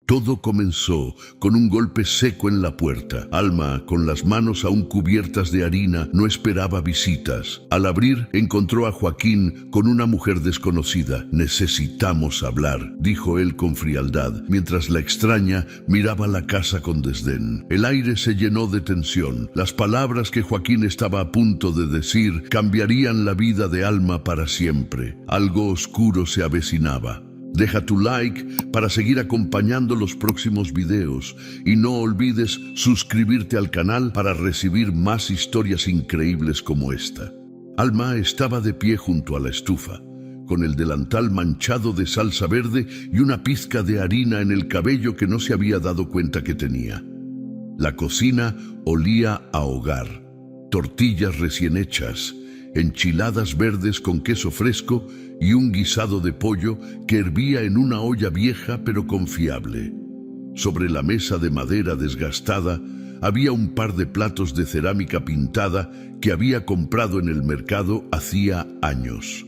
Todo comenzó con un golpe seco en la puerta. Alma, con las manos aún cubiertas de harina, no esperaba visitas. Al abrir, encontró a Joaquín con una mujer desconocida. «Necesitamos hablar», dijo él con frialdad, mientras la extraña miraba la casa con desdén. El aire se llenó de tensión. Las palabras que Joaquín estaba a punto de decir cambiarían la vida de Alma para siempre. Algo oscuro se avecinaba. Deja tu like para seguir acompañando los próximos videos y no olvides suscribirte al canal para recibir más historias increíbles como esta. Alma estaba de pie junto a la estufa, con el delantal manchado de salsa verde y una pizca de harina en el cabello que no se había dado cuenta que tenía. La cocina olía a hogar, tortillas recién hechas, enchiladas verdes con queso fresco y un guisado de pollo que hervía en una olla vieja pero confiable. Sobre la mesa de madera desgastada había un par de platos de cerámica pintada que había comprado en el mercado hacía años.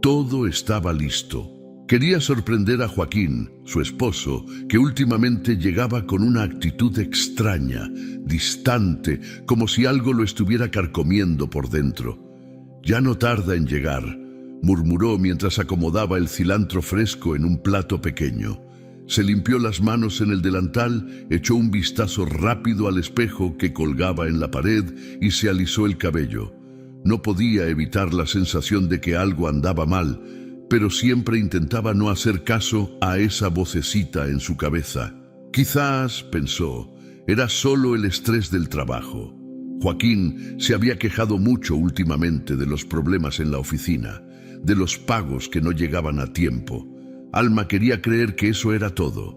Todo estaba listo. Quería sorprender a Joaquín, su esposo, que últimamente llegaba con una actitud extraña, distante, como si algo lo estuviera carcomiendo por dentro. «Ya no tarda en llegar», murmuró mientras acomodaba el cilantro fresco en un plato pequeño. Se limpió las manos en el delantal, echó un vistazo rápido al espejo que colgaba en la pared y se alisó el cabello. No podía evitar la sensación de que algo andaba mal, pero siempre intentaba no hacer caso a esa vocecita en su cabeza. Quizás, pensó, era solo el estrés del trabajo. Joaquín se había quejado mucho últimamente de los problemas en la oficina, de los pagos que no llegaban a tiempo. Alma quería creer que eso era todo.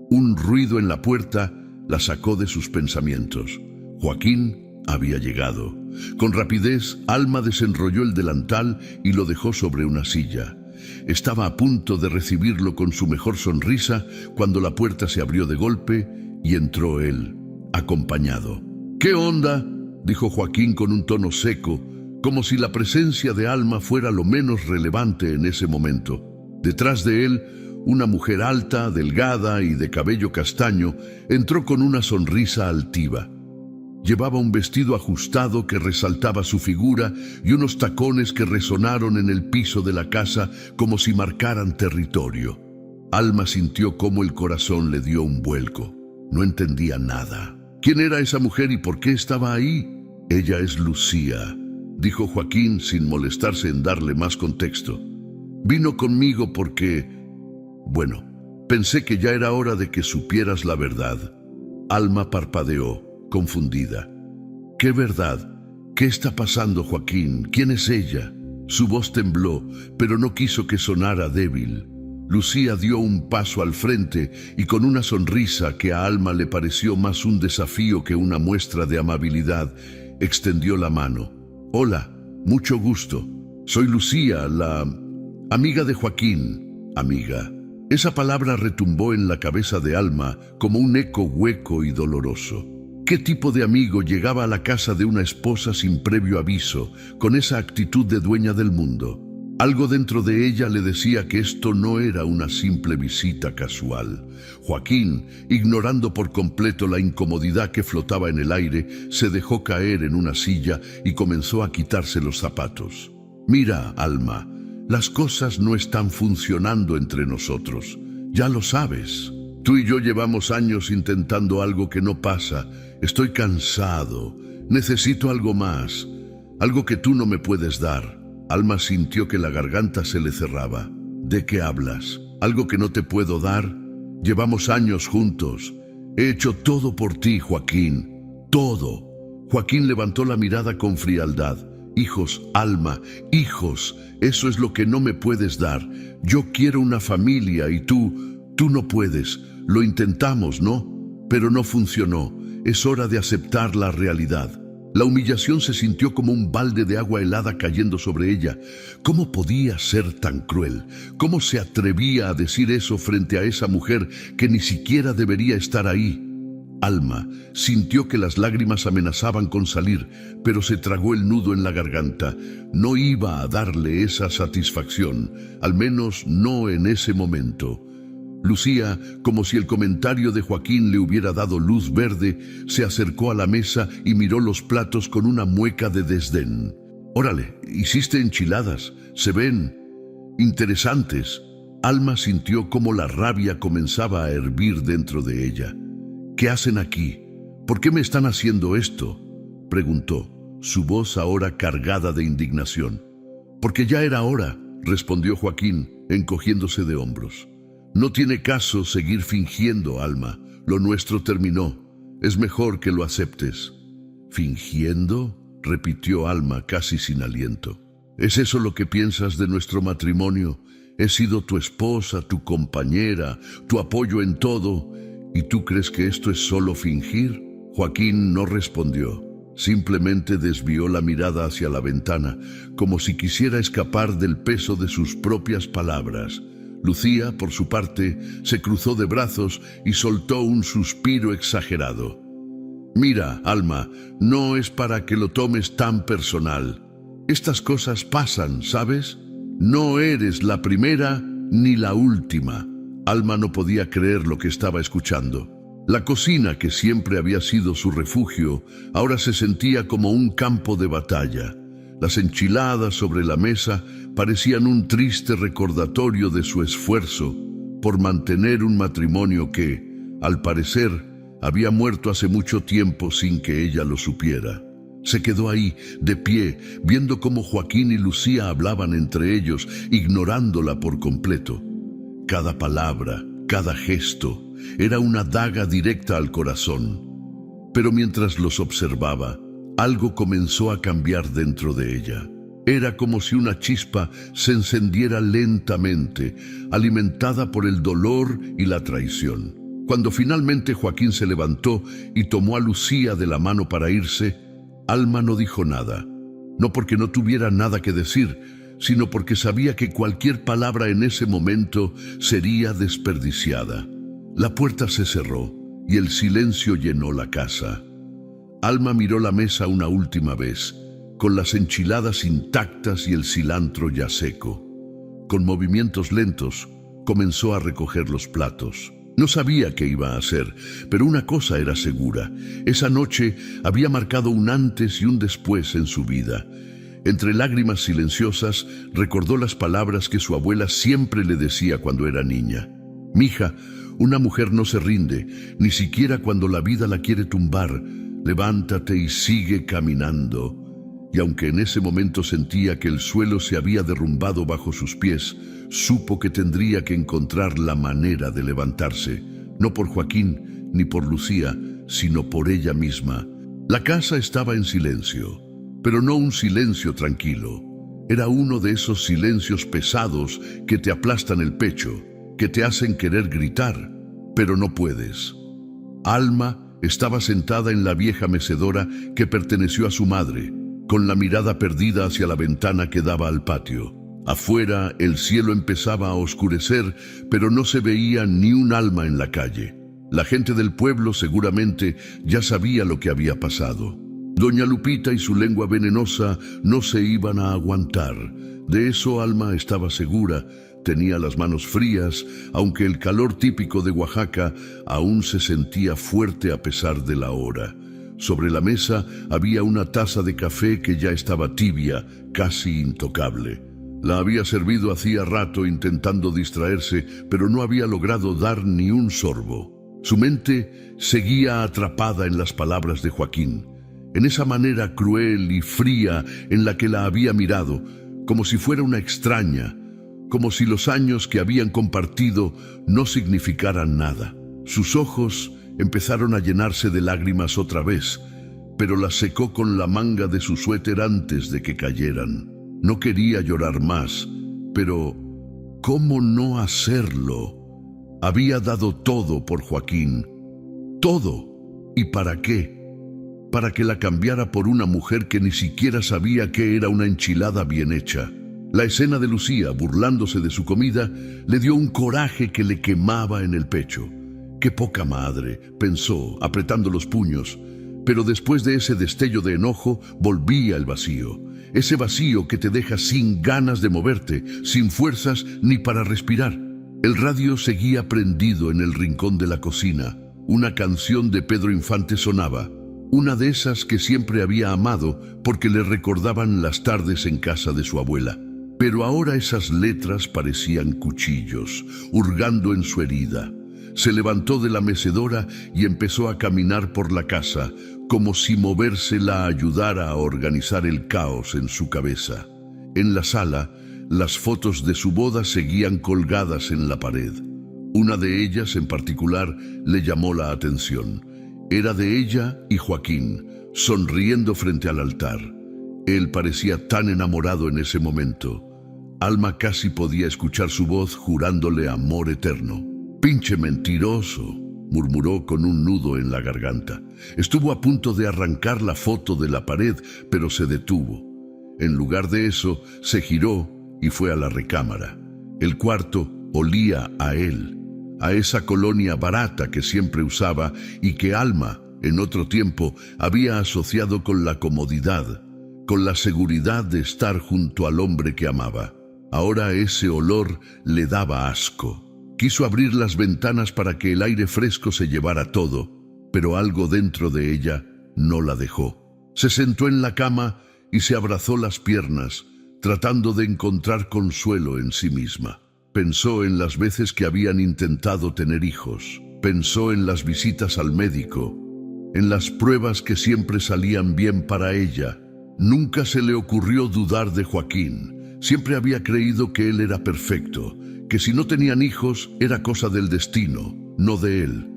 Un ruido en la puerta la sacó de sus pensamientos. Joaquín había llegado. Con rapidez, Alma desenrolló el delantal y lo dejó sobre una silla. Estaba a punto de recibirlo con su mejor sonrisa cuando la puerta se abrió de golpe y entró él, acompañado. «¿Qué onda?», dijo Joaquín con un tono seco, como si la presencia de Alma fuera lo menos relevante en ese momento. Detrás de él, una mujer alta, delgada y de cabello castaño entró con una sonrisa altiva. Llevaba un vestido ajustado que resaltaba su figura y unos tacones que resonaron en el piso de la casa como si marcaran territorio. Alma sintió cómo el corazón le dio un vuelco. No entendía nada. ¿Quién era esa mujer y por qué estaba ahí? «Ella es Lucía», dijo Joaquín sin molestarse en darle más contexto. «Vino conmigo porque... bueno, pensé que ya era hora de que supieras la verdad». Alma parpadeó, confundida. «¿Qué verdad? ¿Qué está pasando, Joaquín? ¿Quién es ella?» Su voz tembló, pero no quiso que sonara débil. Lucía dio un paso al frente y con una sonrisa que a Alma le pareció más un desafío que una muestra de amabilidad, extendió la mano. «Hola, mucho gusto. Soy Lucía, la amiga de Joaquín». «Amiga». Esa palabra retumbó en la cabeza de Alma como un eco hueco y doloroso. ¿Qué tipo de amigo llegaba a la casa de una esposa sin previo aviso, con esa actitud de dueña del mundo? Algo dentro de ella le decía que esto no era una simple visita casual. Joaquín, ignorando por completo la incomodidad que flotaba en el aire, se dejó caer en una silla y comenzó a quitarse los zapatos. «Mira, Alma, las cosas no están funcionando entre nosotros. Ya lo sabes. Tú y yo llevamos años intentando algo que no pasa. Estoy cansado. Necesito algo más. Algo que tú no me puedes dar». Alma sintió que la garganta se le cerraba. «¿De qué hablas? ¿Algo que no te puedo dar? Llevamos años juntos. He hecho todo por ti, Joaquín. Todo». Joaquín levantó la mirada con frialdad. «Hijos, Alma, hijos. Eso es lo que no me puedes dar. Yo quiero una familia y tú no puedes. Lo intentamos, ¿no? Pero no funcionó. Es hora de aceptar la realidad». La humillación se sintió como un balde de agua helada cayendo sobre ella. ¿Cómo podía ser tan cruel? ¿Cómo se atrevía a decir eso frente a esa mujer que ni siquiera debería estar ahí? Alma sintió que las lágrimas amenazaban con salir, pero se tragó el nudo en la garganta. No iba a darle esa satisfacción, al menos no en ese momento. Lucía, como si el comentario de Joaquín le hubiera dado luz verde, se acercó a la mesa y miró los platos con una mueca de desdén. «Órale, hiciste enchiladas, se ven interesantes». Alma sintió cómo la rabia comenzaba a hervir dentro de ella. «¿Qué hacen aquí? ¿Por qué me están haciendo esto?», preguntó, su voz ahora cargada de indignación. «Porque ya era hora», respondió Joaquín, encogiéndose de hombros. «No tiene caso seguir fingiendo, Alma. Lo nuestro terminó. Es mejor que lo aceptes». «¿Fingiendo?», repitió Alma casi sin aliento. «¿Es eso lo que piensas de nuestro matrimonio? He sido tu esposa, tu compañera, tu apoyo en todo. ¿Y tú crees que esto es solo fingir?». Joaquín no respondió. Simplemente desvió la mirada hacia la ventana, como si quisiera escapar del peso de sus propias palabras. Lucía, por su parte, se cruzó de brazos y soltó un suspiro exagerado. «Mira, Alma, no es para que lo tomes tan personal. Estas cosas pasan, ¿sabes? No eres la primera ni la última». Alma no podía creer lo que estaba escuchando. La cocina, que siempre había sido su refugio, ahora se sentía como un campo de batalla. Las enchiladas sobre la mesa parecían un triste recordatorio de su esfuerzo por mantener un matrimonio que, al parecer, había muerto hace mucho tiempo sin que ella lo supiera. Se quedó ahí, de pie, viendo cómo Joaquín y Lucía hablaban entre ellos, ignorándola por completo. Cada palabra, cada gesto, era una daga directa al corazón. Pero mientras los observaba, algo comenzó a cambiar dentro de ella. Era como si una chispa se encendiera lentamente, alimentada por el dolor y la traición. Cuando finalmente Joaquín se levantó y tomó a Lucía de la mano para irse, Alma no dijo nada. No porque no tuviera nada que decir, sino porque sabía que cualquier palabra en ese momento sería desperdiciada. La puerta se cerró y el silencio llenó la casa. Alma miró la mesa una última vez, con las enchiladas intactas y el cilantro ya seco. Con movimientos lentos, comenzó a recoger los platos. No sabía qué iba a hacer, pero una cosa era segura. Esa noche había marcado un antes y un después en su vida. Entre lágrimas silenciosas, recordó las palabras que su abuela siempre le decía cuando era niña. «Mija, una mujer no se rinde, ni siquiera cuando la vida la quiere tumbar. Levántate y sigue caminando». Y aunque en ese momento sentía que el suelo se había derrumbado bajo sus pies, supo que tendría que encontrar la manera de levantarse, no por Joaquín ni por Lucía, sino por ella misma. La casa estaba en silencio, pero no un silencio tranquilo. Era uno de esos silencios pesados que te aplastan el pecho, que te hacen querer gritar, pero no puedes. Alma estaba sentada en la vieja mecedora que perteneció a su madre, con la mirada perdida hacia la ventana que daba al patio. Afuera el cielo empezaba a oscurecer, pero no se veía ni un alma en la calle. La gente del pueblo seguramente ya sabía lo que había pasado. Doña Lupita y su lengua venenosa no se iban a aguantar. De eso Alma estaba segura. Tenía las manos frías, aunque el calor típico de Oaxaca aún se sentía fuerte a pesar de la hora. Sobre la mesa había una taza de café que ya estaba tibia, casi intocable. La había servido hacía rato intentando distraerse, pero no había logrado dar ni un sorbo. Su mente seguía atrapada en las palabras de Joaquín, en esa manera cruel y fría en la que la había mirado, como si fuera una extraña, como si los años que habían compartido no significaran nada. Sus ojos empezaron a llenarse de lágrimas otra vez, pero las secó con la manga de su suéter antes de que cayeran. No quería llorar más, pero ¿cómo no hacerlo? Había dado todo por Joaquín. Todo. ¿Y para qué? Para que la cambiara por una mujer que ni siquiera sabía qué era una enchilada bien hecha. La escena de Lucía burlándose de su comida le dio un coraje que le quemaba en el pecho. «Qué poca madre», pensó, apretando los puños. Pero después de ese destello de enojo, volvía el vacío. Ese vacío que te deja sin ganas de moverte, sin fuerzas ni para respirar. El radio seguía prendido en el rincón de la cocina. Una canción de Pedro Infante sonaba, una de esas que siempre había amado porque le recordaban las tardes en casa de su abuela. Pero ahora esas letras parecían cuchillos, hurgando en su herida. Se levantó de la mecedora y empezó a caminar por la casa, como si moverse la ayudara a organizar el caos en su cabeza. En la sala, las fotos de su boda seguían colgadas en la pared. Una de ellas en particular le llamó la atención. Era de ella y Joaquín, sonriendo frente al altar. Él parecía tan enamorado en ese momento. Alma casi podía escuchar su voz jurándole amor eterno. «Pinche mentiroso», murmuró con un nudo en la garganta. Estuvo a punto de arrancar la foto de la pared, pero se detuvo. En lugar de eso, se giró y fue a la recámara. El cuarto olía a él, a esa colonia barata que siempre usaba y que Alma, en otro tiempo, había asociado con la comodidad, con la seguridad de estar junto al hombre que amaba. Ahora ese olor le daba asco. Quiso abrir las ventanas para que el aire fresco se llevara todo, pero algo dentro de ella no la dejó. Se sentó en la cama y se abrazó las piernas, tratando de encontrar consuelo en sí misma. Pensó en las veces que habían intentado tener hijos. Pensó en las visitas al médico, en las pruebas que siempre salían bien para ella. Nunca se le ocurrió dudar de Joaquín. Siempre había creído que él era perfecto, que si no tenían hijos era cosa del destino, no de él.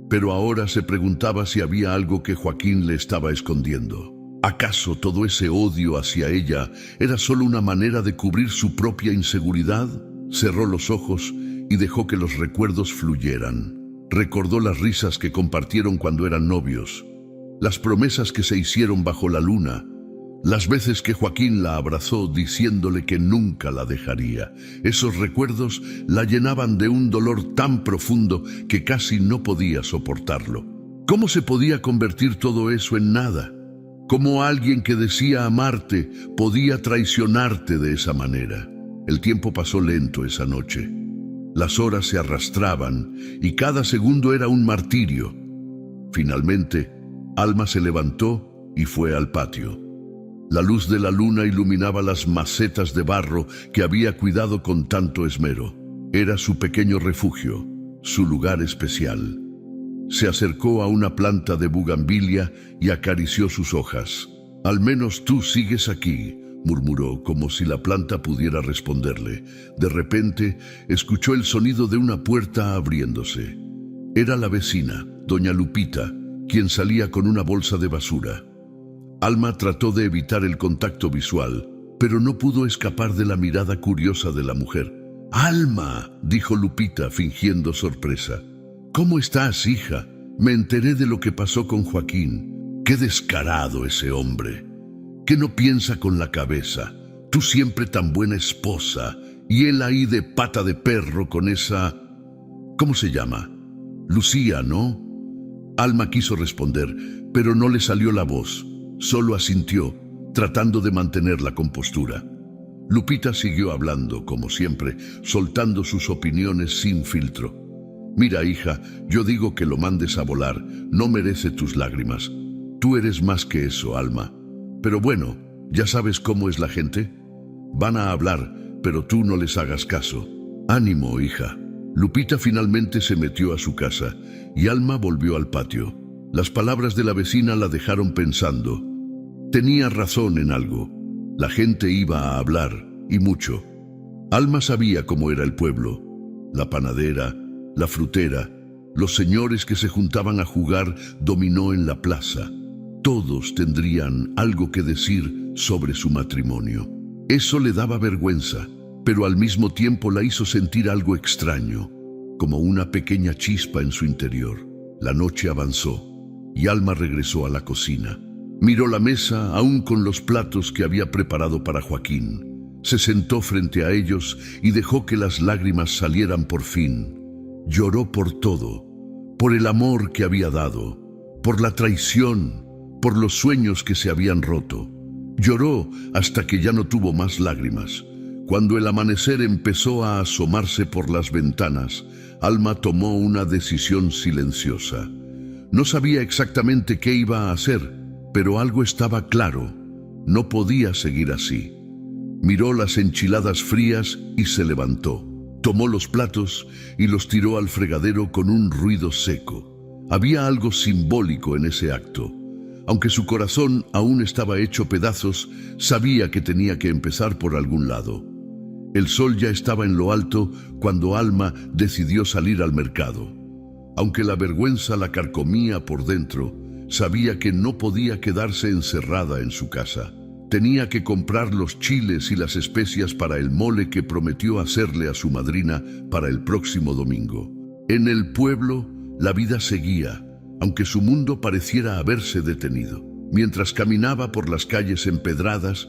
Pero ahora se preguntaba si había algo que Joaquín le estaba escondiendo. ¿Acaso todo ese odio hacia ella era solo una manera de cubrir su propia inseguridad? Cerró los ojos y dejó que los recuerdos fluyeran. Recordó las risas que compartieron cuando eran novios, las promesas que se hicieron bajo la luna, las veces que Joaquín la abrazó diciéndole que nunca la dejaría. Esos recuerdos la llenaban de un dolor tan profundo que casi no podía soportarlo. ¿Cómo se podía convertir todo eso en nada? ¿Cómo alguien que decía amarte podía traicionarte de esa manera? El tiempo pasó lento esa noche. Las horas se arrastraban y cada segundo era un martirio. Finalmente, Alma se levantó y fue al patio. La luz de la luna iluminaba las macetas de barro que había cuidado con tanto esmero. Era su pequeño refugio, su lugar especial. Se acercó a una planta de bugambilia y acarició sus hojas. «Al menos tú sigues aquí», murmuró, como si la planta pudiera responderle. De repente, escuchó el sonido de una puerta abriéndose. Era la vecina, doña Lupita, quien salía con una bolsa de basura. Alma trató de evitar el contacto visual, pero no pudo escapar de la mirada curiosa de la mujer. «¡Alma!», dijo Lupita, fingiendo sorpresa. «¿Cómo estás, hija? Me enteré de lo que pasó con Joaquín. Qué descarado ese hombre. Que no piensa con la cabeza. Tú siempre tan buena esposa, y él ahí de pata de perro con esa... ¿Cómo se llama? Lucía, ¿no?». Alma quiso responder, pero no le salió la voz. Solo asintió, tratando de mantener la compostura. Lupita siguió hablando, como siempre, soltando sus opiniones sin filtro. «Mira, hija, yo digo que lo mandes a volar. No merece tus lágrimas. Tú eres más que eso, Alma. Pero bueno, ya sabes cómo es la gente. Van a hablar, pero tú no les hagas caso. Ánimo, hija». Lupita finalmente se metió a su casa y Alma volvió al patio. Las palabras de la vecina la dejaron pensando. Tenía razón en algo. La gente iba a hablar, y mucho. Alma sabía cómo era el pueblo. La panadera, la frutera, los señores que se juntaban a jugar dominó en la plaza. Todos tendrían algo que decir sobre su matrimonio. Eso le daba vergüenza, pero al mismo tiempo la hizo sentir algo extraño, como una pequeña chispa en su interior. La noche avanzó y Alma regresó a la cocina. Miró la mesa aún con los platos que había preparado para Joaquín. Se sentó frente a ellos y dejó que las lágrimas salieran por fin. Lloró por todo, por el amor que había dado, por la traición, por los sueños que se habían roto. Lloró hasta que ya no tuvo más lágrimas. Cuando el amanecer empezó a asomarse por las ventanas, Alma tomó una decisión silenciosa. No sabía exactamente qué iba a hacer, pero algo estaba claro. No podía seguir así. Miró las enchiladas frías y se levantó. Tomó los platos y los tiró al fregadero con un ruido seco. Había algo simbólico en ese acto. Aunque su corazón aún estaba hecho pedazos, sabía que tenía que empezar por algún lado. El sol ya estaba en lo alto cuando Alma decidió salir al mercado. Aunque la vergüenza la carcomía por dentro, sabía que no podía quedarse encerrada en su casa. Tenía que comprar los chiles y las especias para el mole que prometió hacerle a su madrina para el próximo domingo. En el pueblo, la vida seguía, aunque su mundo pareciera haberse detenido. Mientras caminaba por las calles empedradas,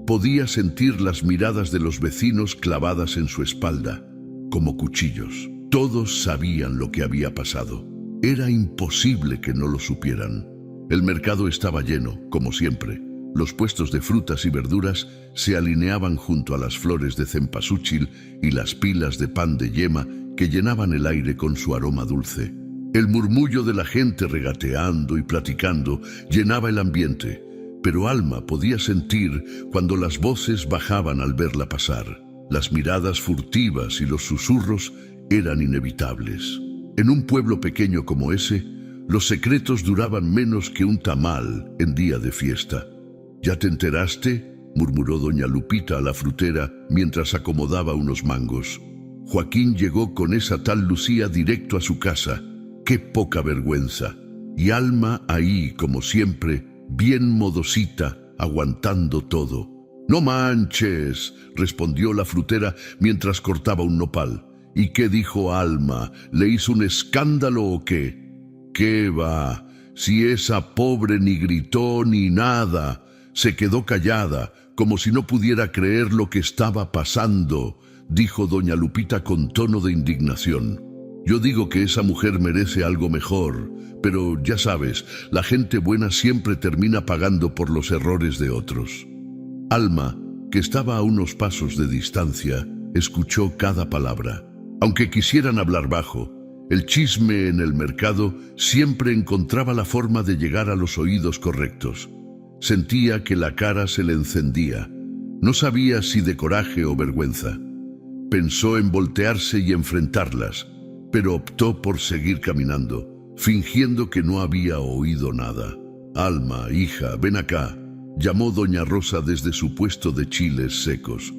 podía sentir las miradas de los vecinos clavadas en su espalda, como cuchillos. Todos sabían lo que había pasado. Era imposible que no lo supieran. El mercado estaba lleno, como siempre. Los puestos de frutas y verduras se alineaban junto a las flores de cempasúchil y las pilas de pan de yema que llenaban el aire con su aroma dulce. El murmullo de la gente regateando y platicando llenaba el ambiente, pero Alma podía sentir cuando las voces bajaban al verla pasar. Las miradas furtivas y los susurros eran inevitables. En un pueblo pequeño como ese, los secretos duraban menos que un tamal en día de fiesta. ¿Ya te enteraste?, murmuró doña Lupita a la frutera mientras acomodaba unos mangos. Joaquín llegó con esa tal Lucía directo a su casa. ¡Qué poca vergüenza! Y Alma ahí, como siempre, bien modosita, aguantando todo. «No manches», respondió la frutera mientras cortaba un nopal. «¿Y qué dijo Alma? ¿Le hizo un escándalo o qué?» «¿Qué va? Si esa pobre ni gritó ni nada. Se quedó callada, como si no pudiera creer lo que estaba pasando», dijo doña Lupita con tono de indignación. «Yo digo que esa mujer merece algo mejor, pero ya sabes, la gente buena siempre termina pagando por los errores de otros». Alma, que estaba a unos pasos de distancia, escuchó cada palabra. Aunque quisieran hablar bajo, el chisme en el mercado siempre encontraba la forma de llegar a los oídos correctos. Sentía que la cara se le encendía. No sabía si de coraje o vergüenza. Pensó en voltearse y enfrentarlas, pero optó por seguir caminando, fingiendo que no había oído nada. «Alma, hija, ven acá», llamó doña Rosa desde su puesto de chiles secos.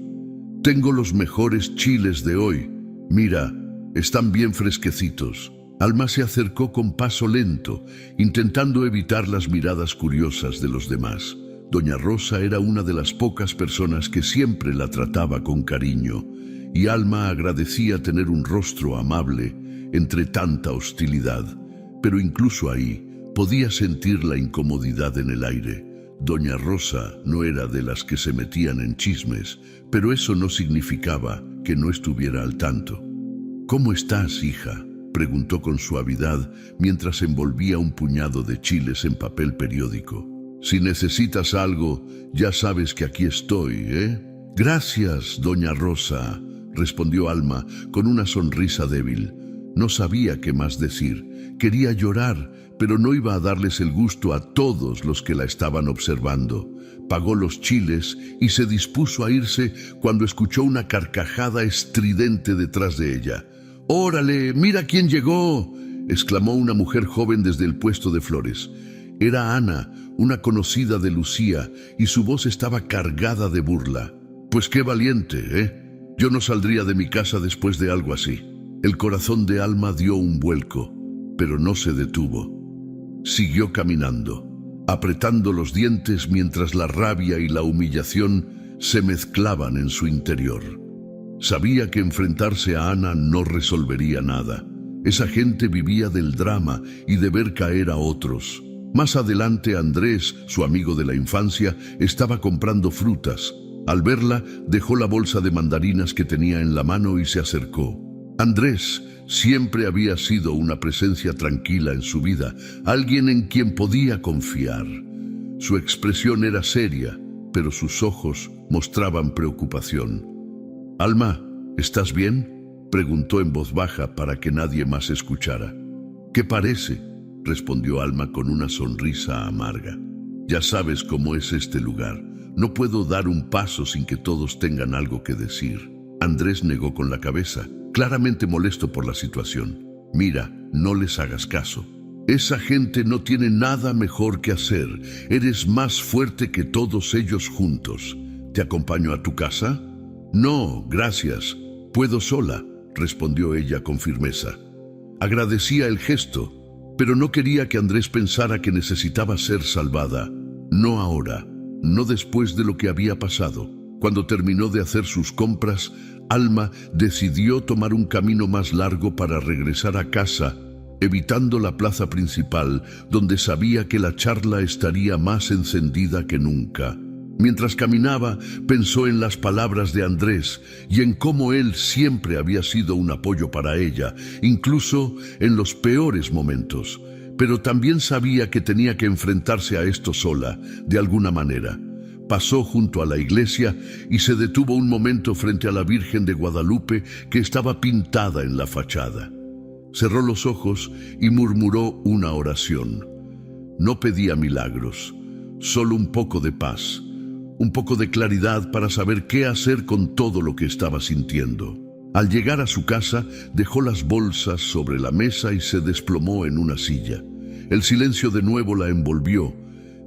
«Tengo los mejores chiles de hoy. Mira, están bien fresquecitos». Alma se acercó con paso lento, intentando evitar las miradas curiosas de los demás. Doña Rosa era una de las pocas personas que siempre la trataba con cariño, y Alma agradecía tener un rostro amable entre tanta hostilidad. Pero incluso ahí podía sentir la incomodidad en el aire. Doña Rosa no era de las que se metían en chismes, pero eso no significaba que no estuviera al tanto. «¿Cómo estás, hija?», preguntó con suavidad mientras envolvía un puñado de chiles en papel periódico. «Si necesitas algo, ya sabes que aquí estoy, ¿eh?» «Gracias, doña Rosa», respondió Alma con una sonrisa débil. No sabía qué más decir. Quería llorar, pero no iba a darles el gusto a todos los que la estaban observando. Pagó los chiles y se dispuso a irse cuando escuchó una carcajada estridente detrás de ella. «¡Órale, mira quién llegó!», exclamó una mujer joven desde el puesto de flores. Era Ana, una conocida de Lucía, y su voz estaba cargada de burla. «Pues qué valiente, ¿eh? Yo no saldría de mi casa después de algo así». El corazón de Alma dio un vuelco, pero no se detuvo. Siguió caminando, apretando los dientes mientras la rabia y la humillación se mezclaban en su interior. Sabía que enfrentarse a Ana no resolvería nada. Esa gente vivía del drama y de ver caer a otros. Más adelante Andrés, su amigo de la infancia, estaba comprando frutas. Al verla, dejó la bolsa de mandarinas que tenía en la mano y se acercó. Andrés siempre había sido una presencia tranquila en su vida, alguien en quien podía confiar. Su expresión era seria, pero sus ojos mostraban preocupación. Alma, ¿estás bien?, preguntó en voz baja para que nadie más escuchara. ¿Qué parece?, respondió Alma con una sonrisa amarga. Ya sabes cómo es este lugar. No puedo dar un paso sin que todos tengan algo que decir. Andrés negó con la cabeza, claramente molesto por la situación. Mira, no les hagas caso. Esa gente no tiene nada mejor que hacer. Eres más fuerte que todos ellos juntos. ¿Te acompaño a tu casa? No, gracias. Puedo sola, respondió ella con firmeza. Agradecía el gesto, pero no quería que Andrés pensara que necesitaba ser salvada. No ahora, no después de lo que había pasado. Cuando terminó de hacer sus compras, Alma decidió tomar un camino más largo para regresar a casa, evitando la plaza principal, donde sabía que la charla estaría más encendida que nunca. Mientras caminaba, pensó en las palabras de Andrés y en cómo él siempre había sido un apoyo para ella, incluso en los peores momentos. Pero también sabía que tenía que enfrentarse a esto sola, de alguna manera. Pasó junto a la iglesia y se detuvo un momento frente a la Virgen de Guadalupe que estaba pintada en la fachada. Cerró los ojos y murmuró una oración. No pedía milagros, solo un poco de paz, un poco de claridad para saber qué hacer con todo lo que estaba sintiendo. Al llegar a su casa, dejó las bolsas sobre la mesa y se desplomó en una silla. El silencio de nuevo la envolvió,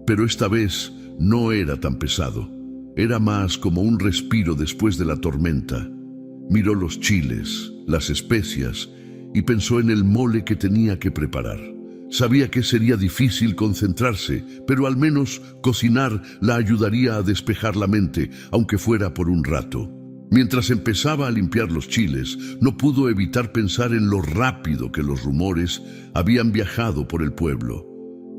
pero esta vez no era tan pesado. Era más como un respiro después de la tormenta. Miró los chiles, las especias, y pensó en el mole que tenía que preparar. Sabía que sería difícil concentrarse, pero al menos cocinar la ayudaría a despejar la mente, aunque fuera por un rato. Mientras empezaba a limpiar los chiles, no pudo evitar pensar en lo rápido que los rumores habían viajado por el pueblo.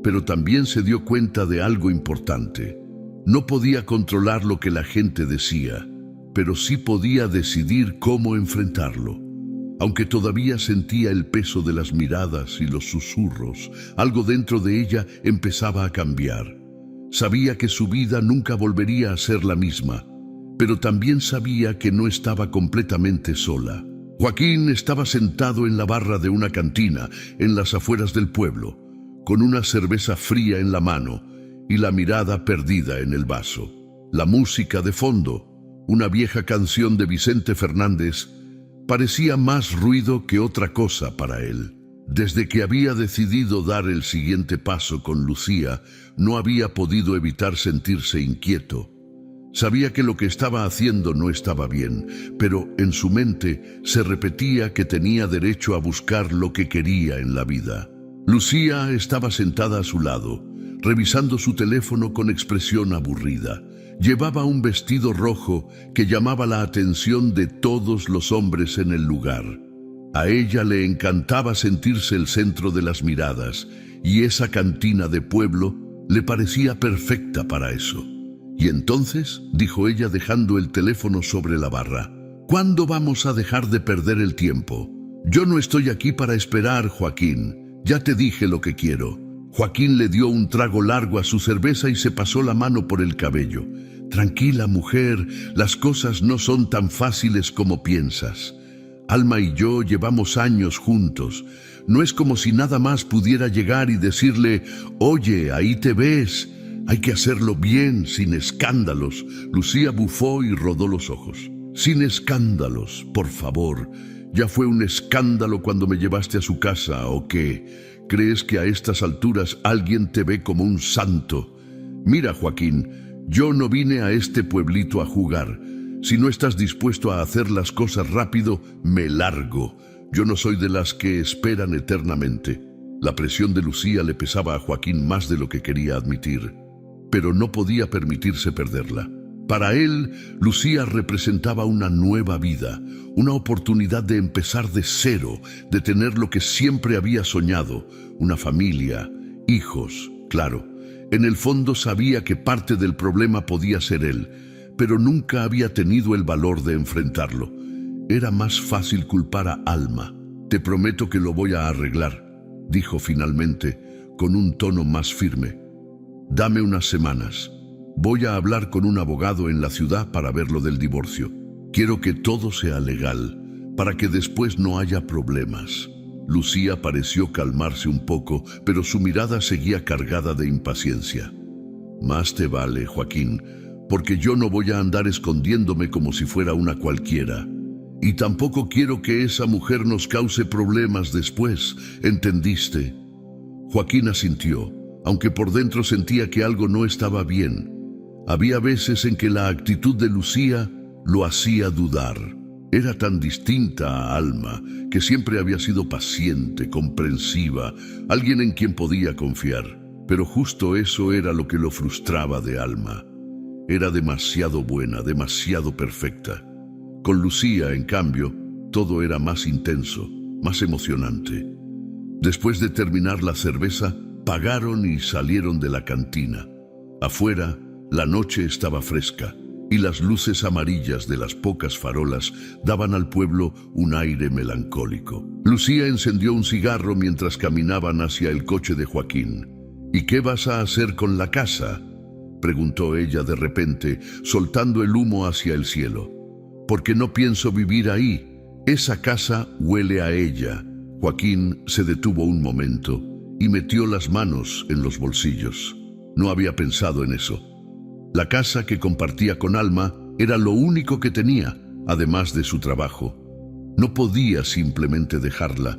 Pero también se dio cuenta de algo importante. No podía controlar lo que la gente decía, pero sí podía decidir cómo enfrentarlo. Aunque todavía sentía el peso de las miradas y los susurros, algo dentro de ella empezaba a cambiar. Sabía que su vida nunca volvería a ser la misma, pero también sabía que no estaba completamente sola. Joaquín estaba sentado en la barra de una cantina en las afueras del pueblo, con una cerveza fría en la mano y la mirada perdida en el vaso. La música de fondo, una vieja canción de Vicente Fernández, parecía más ruido que otra cosa para él. Desde que había decidido dar el siguiente paso con Lucía, no había podido evitar sentirse inquieto. Sabía que lo que estaba haciendo no estaba bien, pero en su mente se repetía que tenía derecho a buscar lo que quería en la vida. Lucía estaba sentada a su lado, revisando su teléfono con expresión aburrida. Llevaba un vestido rojo que llamaba la atención de todos los hombres en el lugar. A ella le encantaba sentirse el centro de las miradas, y esa cantina de pueblo le parecía perfecta para eso. Y entonces, dijo ella dejando el teléfono sobre la barra, ¿cuándo vamos a dejar de perder el tiempo? Yo no estoy aquí para esperar, Joaquín. Ya te dije lo que quiero. Joaquín le dio un trago largo a su cerveza y se pasó la mano por el cabello. Tranquila, mujer, las cosas no son tan fáciles como piensas. Alma y yo llevamos años juntos. No es como si nada más pudiera llegar y decirle, oye, ahí te ves. Hay que hacerlo bien, sin escándalos. Lucía bufó y rodó los ojos. Sin escándalos, por favor. ¿Ya fue un escándalo cuando me llevaste a su casa o qué? ¿Crees que a estas alturas alguien te ve como un santo? Mira, Joaquín, yo no vine a este pueblito a jugar. Si no estás dispuesto a hacer las cosas rápido, me largo. Yo no soy de las que esperan eternamente. La presión de Lucía le pesaba a Joaquín más de lo que quería admitir, pero no podía permitirse perderla. Para él, Lucía representaba una nueva vida, una oportunidad de empezar de cero, de tener lo que siempre había soñado, una familia, hijos, claro. En el fondo sabía que parte del problema podía ser él, pero nunca había tenido el valor de enfrentarlo. Era más fácil culpar a Alma. Te prometo que lo voy a arreglar, dijo finalmente, con un tono más firme. Dame unas semanas. Voy a hablar con un abogado en la ciudad para ver lo del divorcio. Quiero que todo sea legal, para que después no haya problemas. Lucía pareció calmarse un poco, pero su mirada seguía cargada de impaciencia. Más te vale, Joaquín, porque yo no voy a andar escondiéndome como si fuera una cualquiera. Y tampoco quiero que esa mujer nos cause problemas después, ¿entendiste? Joaquín asintió, aunque por dentro sentía que algo no estaba bien. Había veces en que la actitud de Lucía lo hacía dudar. Era tan distinta a Alma, que siempre había sido paciente, comprensiva, alguien en quien podía confiar. Pero justo eso era lo que lo frustraba de Alma. Era demasiado buena, demasiado perfecta. Con Lucía, en cambio, todo era más intenso, más emocionante. Después de terminar la cerveza, pagaron y salieron de la cantina. Afuera, la noche estaba fresca y las luces amarillas de las pocas farolas daban al pueblo un aire melancólico. Lucía encendió un cigarro mientras caminaban hacia el coche de Joaquín. ¿Y qué vas a hacer con la casa?, preguntó ella de repente, soltando el humo hacia el cielo. Porque no pienso vivir ahí. Esa casa huele a ella. Joaquín se detuvo un momento y metió las manos en los bolsillos. No había pensado en eso. La casa que compartía con Alma era lo único que tenía, además de su trabajo. No podía simplemente dejarla,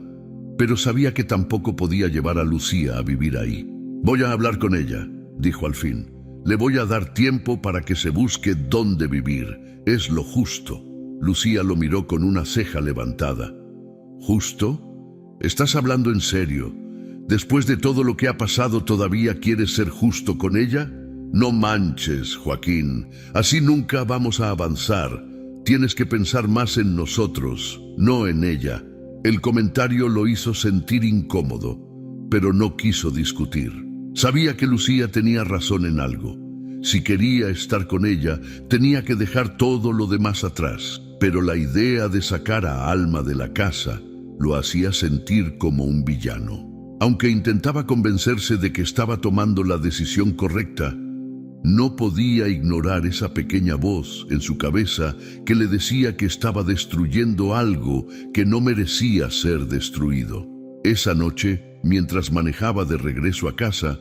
pero sabía que tampoco podía llevar a Lucía a vivir ahí. Voy a hablar con ella, dijo al fin. Le voy a dar tiempo para que se busque dónde vivir. Es lo justo. Lucía lo miró con una ceja levantada. ¿Justo? ¿Estás hablando en serio? ¿Después de todo lo que ha pasado todavía quieres ser justo con ella? No manches, Joaquín. Así nunca vamos a avanzar. Tienes que pensar más en nosotros, no en ella. El comentario lo hizo sentir incómodo, pero no quiso discutir. Sabía que Lucía tenía razón en algo. Si quería estar con ella, tenía que dejar todo lo demás atrás. Pero la idea de sacar a Alma de la casa lo hacía sentir como un villano. Aunque intentaba convencerse de que estaba tomando la decisión correcta, no podía ignorar esa pequeña voz en su cabeza que le decía que estaba destruyendo algo que no merecía ser destruido. Esa noche, mientras manejaba de regreso a casa,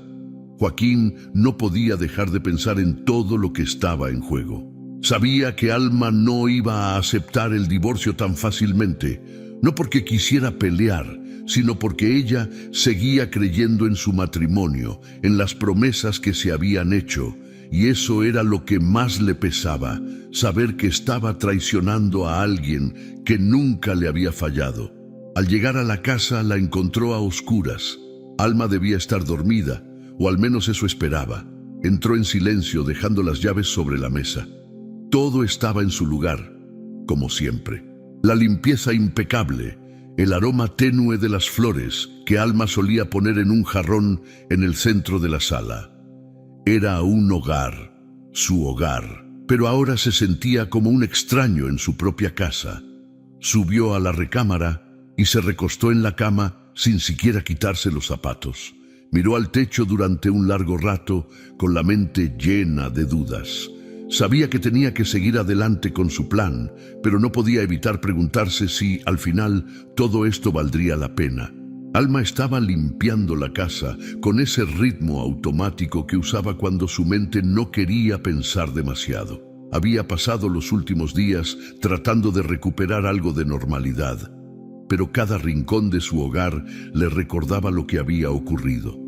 Joaquín no podía dejar de pensar en todo lo que estaba en juego. Sabía que Alma no iba a aceptar el divorcio tan fácilmente, no porque quisiera pelear, sino porque ella seguía creyendo en su matrimonio, en las promesas que se habían hecho, y eso era lo que más le pesaba, saber que estaba traicionando a alguien que nunca le había fallado. Al llegar a la casa la encontró a oscuras. Alma debía estar dormida, o al menos eso esperaba. Entró en silencio, dejando las llaves sobre la mesa. Todo estaba en su lugar, como siempre. La limpieza impecable, el aroma tenue de las flores que Alma solía poner en un jarrón en el centro de la sala. Era un hogar, su hogar, pero ahora se sentía como un extraño en su propia casa. Subió a la recámara y se recostó en la cama sin siquiera quitarse los zapatos. Miró al techo durante un largo rato, con la mente llena de dudas. Sabía que tenía que seguir adelante con su plan, pero no podía evitar preguntarse si, al final, todo esto valdría la pena. Alma estaba limpiando la casa con ese ritmo automático que usaba cuando su mente no quería pensar demasiado. Había pasado los últimos días tratando de recuperar algo de normalidad, pero cada rincón de su hogar le recordaba lo que había ocurrido.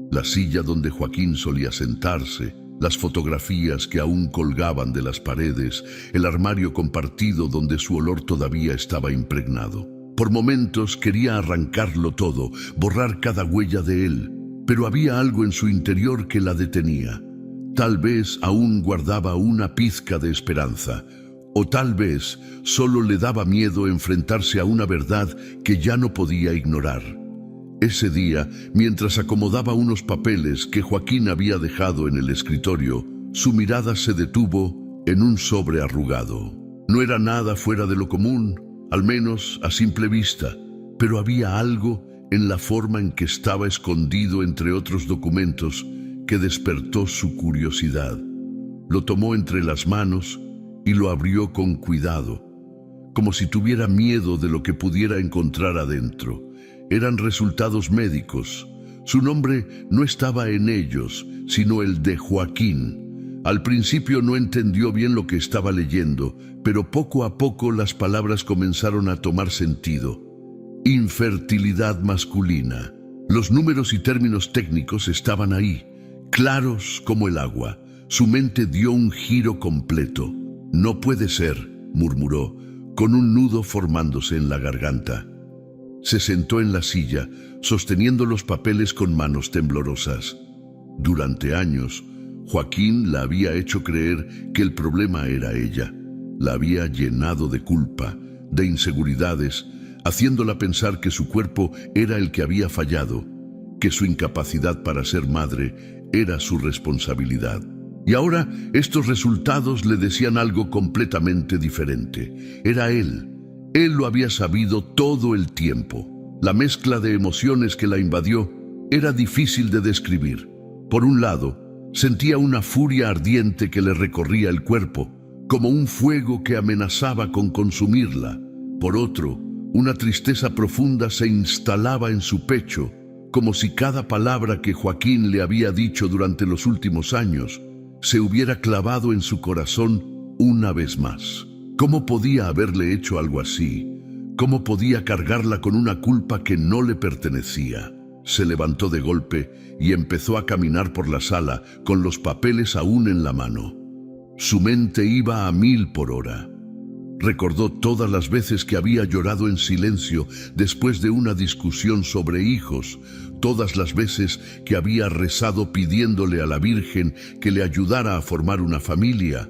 La silla donde Joaquín solía sentarse, las fotografías que aún colgaban de las paredes, el armario compartido donde su olor todavía estaba impregnado. Por momentos quería arrancarlo todo, borrar cada huella de él, pero había algo en su interior que la detenía. Tal vez aún guardaba una pizca de esperanza, o tal vez solo le daba miedo enfrentarse a una verdad que ya no podía ignorar. Ese día, mientras acomodaba unos papeles que Joaquín había dejado en el escritorio, su mirada se detuvo en un sobre arrugado. No era nada fuera de lo común, al menos a simple vista, pero había algo en la forma en que estaba escondido entre otros documentos que despertó su curiosidad. Lo tomó entre las manos y lo abrió con cuidado, como si tuviera miedo de lo que pudiera encontrar adentro. Eran resultados médicos. Su nombre no estaba en ellos, sino el de Joaquín. Al principio no entendió bien lo que estaba leyendo, pero poco a poco las palabras comenzaron a tomar sentido. Infertilidad masculina. Los números y términos técnicos estaban ahí, claros como el agua. Su mente dio un giro completo. «No puede ser», murmuró, con un nudo formándose en la garganta. Se sentó en la silla, sosteniendo los papeles con manos temblorosas. Durante años, Joaquín la había hecho creer que el problema era ella. La había llenado de culpa, de inseguridades, haciéndola pensar que su cuerpo era el que había fallado, que su incapacidad para ser madre era su responsabilidad. Y ahora estos resultados le decían algo completamente diferente. Era él. Él lo había sabido todo el tiempo. La mezcla de emociones que la invadió era difícil de describir. Por un lado, sentía una furia ardiente que le recorría el cuerpo, como un fuego que amenazaba con consumirla. Por otro, una tristeza profunda se instalaba en su pecho, como si cada palabra que Joaquín le había dicho durante los últimos años se hubiera clavado en su corazón una vez más. ¿Cómo podía haberle hecho algo así? ¿Cómo podía cargarla con una culpa que no le pertenecía? Se levantó de golpe y empezó a caminar por la sala con los papeles aún en la mano. Su mente iba a 1000 por hora. Recordó todas las veces que había llorado en silencio después de una discusión sobre hijos, todas las veces que había rezado pidiéndole a la Virgen que le ayudara a formar una familia,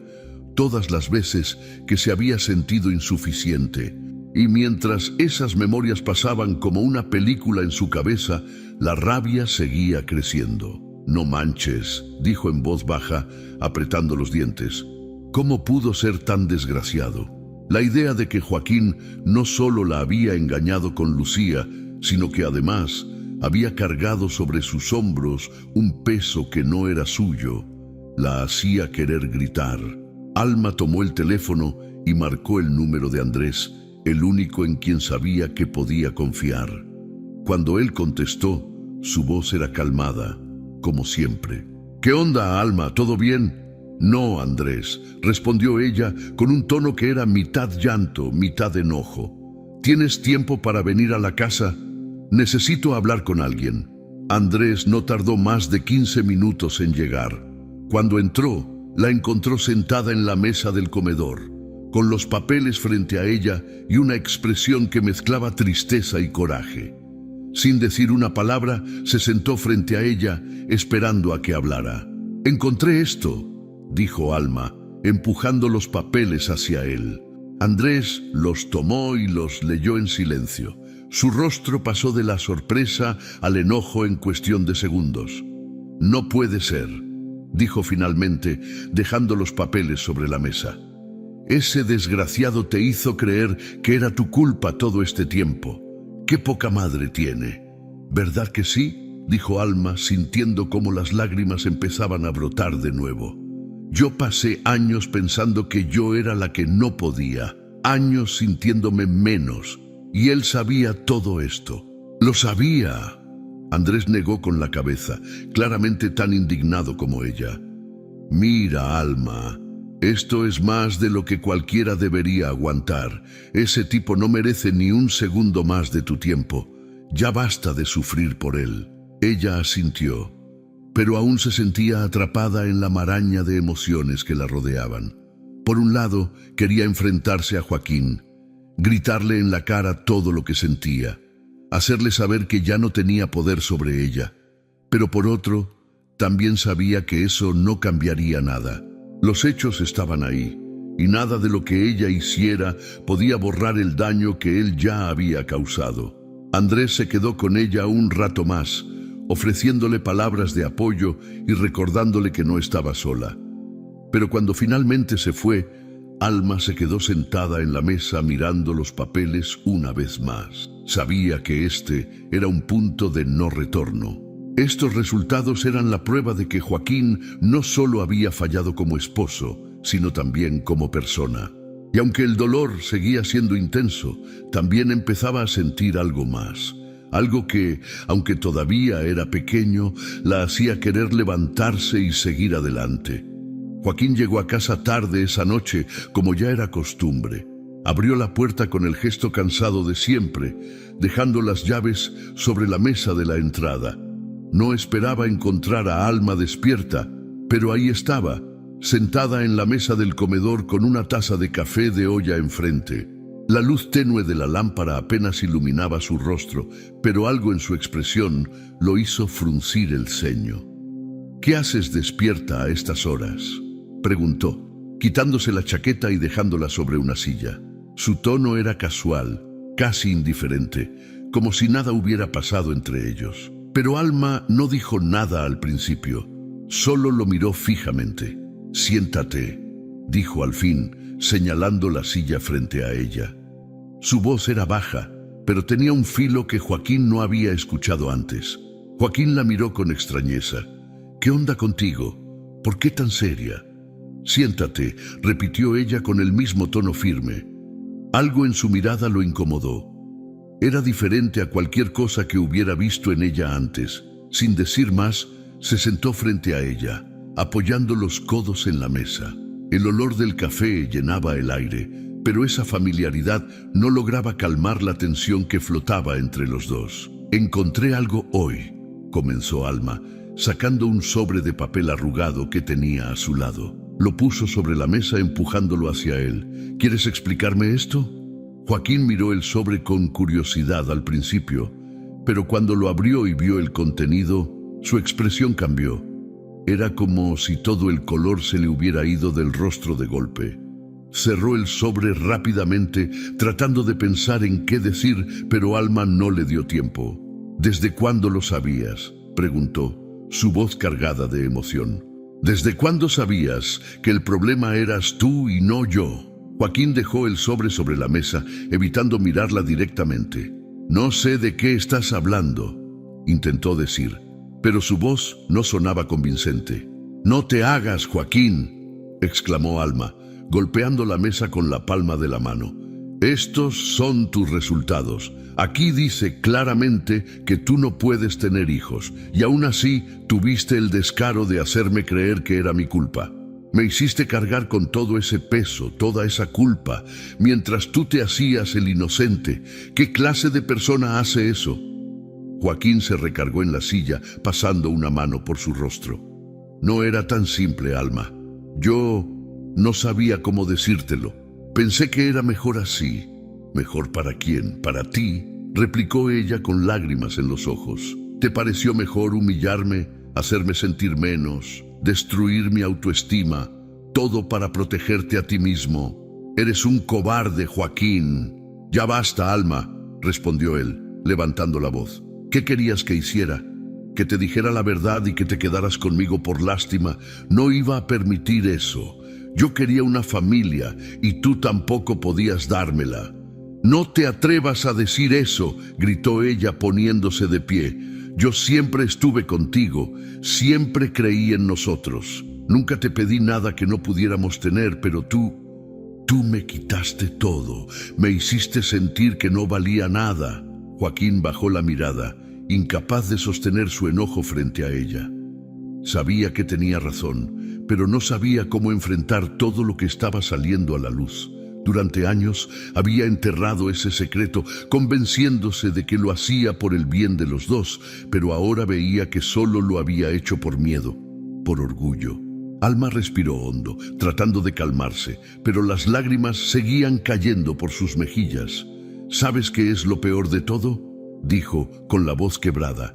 todas las veces que se había sentido insuficiente. Y mientras esas memorias pasaban como una película en su cabeza, la rabia seguía creciendo. «No manches», dijo en voz baja, apretando los dientes. «¿Cómo pudo ser tan desgraciado?» La idea de que Joaquín no solo la había engañado con Lucía, sino que además había cargado sobre sus hombros un peso que no era suyo, la hacía querer gritar. Alma tomó el teléfono y marcó el número de Andrés, el único en quien sabía que podía confiar. Cuando él contestó, su voz era calmada, como siempre. «¿Qué onda, Alma? ¿Todo bien?» «No, Andrés», respondió ella con un tono que era mitad llanto, mitad enojo. «¿Tienes tiempo para venir a la casa? Necesito hablar con alguien». Andrés no tardó más de 15 minutos en llegar. Cuando entró, la encontró sentada en la mesa del comedor, con los papeles frente a ella y una expresión que mezclaba tristeza y coraje. Sin decir una palabra, se sentó frente a ella, esperando a que hablara. «Encontré esto», dijo Alma, empujando los papeles hacia él. Andrés los tomó y los leyó en silencio. Su rostro pasó de la sorpresa al enojo en cuestión de segundos. «No puede ser», dijo finalmente, dejando los papeles sobre la mesa. «Ese desgraciado te hizo creer que era tu culpa todo este tiempo. ¡Qué poca madre tiene!» «¿Verdad que sí?», dijo Alma, sintiendo cómo las lágrimas empezaban a brotar de nuevo. «Yo pasé años pensando que yo era la que no podía, años sintiéndome menos, y él sabía todo esto. ¡Lo sabía!». Andrés negó con la cabeza, claramente tan indignado como ella. «Mira, Alma, esto es más de lo que cualquiera debería aguantar. Ese tipo no merece ni un segundo más de tu tiempo. Ya basta de sufrir por él». Ella asintió, pero aún se sentía atrapada en la maraña de emociones que la rodeaban. Por un lado, quería enfrentarse a Joaquín, gritarle en la cara todo lo que sentía, hacerle saber que ya no tenía poder sobre ella. Pero por otro, también sabía que eso no cambiaría nada. Los hechos estaban ahí, y nada de lo que ella hiciera podía borrar el daño que él ya había causado. Andrés se quedó con ella un rato más, ofreciéndole palabras de apoyo y recordándole que no estaba sola. Pero cuando finalmente se fue, Alma se quedó sentada en la mesa mirando los papeles una vez más. Sabía que este era un punto de no retorno. Estos resultados eran la prueba de que Joaquín no solo había fallado como esposo, sino también como persona. Y aunque el dolor seguía siendo intenso, también empezaba a sentir algo más. Algo que, aunque todavía era pequeño, la hacía querer levantarse y seguir adelante. Joaquín llegó a casa tarde esa noche, como ya era costumbre. Abrió la puerta con el gesto cansado de siempre, dejando las llaves sobre la mesa de la entrada. No esperaba encontrar a Alma despierta, pero ahí estaba, sentada en la mesa del comedor con una taza de café de olla enfrente. La luz tenue de la lámpara apenas iluminaba su rostro, pero algo en su expresión lo hizo fruncir el ceño. «¿Qué haces despierta a estas horas?», preguntó, quitándose la chaqueta y dejándola sobre una silla. Su tono era casual, casi indiferente, como si nada hubiera pasado entre ellos. Pero Alma no dijo nada al principio, solo lo miró fijamente. «Siéntate», dijo al fin, señalando la silla frente a ella. Su voz era baja, pero tenía un filo que Joaquín no había escuchado antes. Joaquín la miró con extrañeza. «¿Qué onda contigo? ¿Por qué tan seria?». «Siéntate», repitió ella con el mismo tono firme. Algo en su mirada lo incomodó. Era diferente a cualquier cosa que hubiera visto en ella antes. Sin decir más, se sentó frente a ella, apoyando los codos en la mesa. El olor del café llenaba el aire, pero esa familiaridad no lograba calmar la tensión que flotaba entre los dos. «Encontré algo hoy», comenzó Alma, sacando un sobre de papel arrugado que tenía a su lado. Lo puso sobre la mesa empujándolo hacia él. «¿Quieres explicarme esto?». Joaquín miró el sobre con curiosidad al principio, pero cuando lo abrió y vio el contenido, su expresión cambió. Era como si todo el color se le hubiera ido del rostro de golpe. Cerró el sobre rápidamente, tratando de pensar en qué decir, pero Alma no le dio tiempo. «¿Desde cuándo lo sabías?», preguntó, su voz cargada de emoción. «¿Desde cuándo sabías que el problema eras tú y no yo?». Joaquín dejó el sobre la mesa, evitando mirarla directamente. «No sé de qué estás hablando», intentó decir, pero su voz no sonaba convincente. «No te hagas, Joaquín», exclamó Alma, golpeando la mesa con la palma de la mano. «Estos son tus resultados. Aquí dice claramente que tú no puedes tener hijos, y aún así tuviste el descaro de hacerme creer que era mi culpa. Me hiciste cargar con todo ese peso, toda esa culpa, mientras tú te hacías el inocente. ¿Qué clase de persona hace eso?». Joaquín se recargó en la silla, pasando una mano por su rostro. «No era tan simple, Alma. Yo no sabía cómo decírtelo. Pensé que era mejor así». «¿Mejor para quién? ¿Para ti?», replicó ella con lágrimas en los ojos. «¿Te pareció mejor humillarme, hacerme sentir menos, destruir mi autoestima, todo para protegerte a ti mismo? Eres un cobarde, Joaquín». «Ya basta, Alma», respondió él, levantando la voz. «¿Qué querías que hiciera? ¿Que te dijera la verdad y que te quedaras conmigo por lástima? No iba a permitir eso. Yo quería una familia y tú tampoco podías dármela». «No te atrevas a decir eso», gritó ella poniéndose de pie. «Yo siempre estuve contigo, siempre creí en nosotros. Nunca te pedí nada que no pudiéramos tener, pero tú me quitaste todo, me hiciste sentir que no valía nada». Joaquín bajó la mirada, incapaz de sostener su enojo frente a ella. Sabía que tenía razón, pero no sabía cómo enfrentar todo lo que estaba saliendo a la luz. Durante años había enterrado ese secreto, convenciéndose de que lo hacía por el bien de los dos, pero ahora veía que solo lo había hecho por miedo, por orgullo. Alma respiró hondo, tratando de calmarse, pero las lágrimas seguían cayendo por sus mejillas. «¿Sabes qué es lo peor de todo?», dijo con la voz quebrada.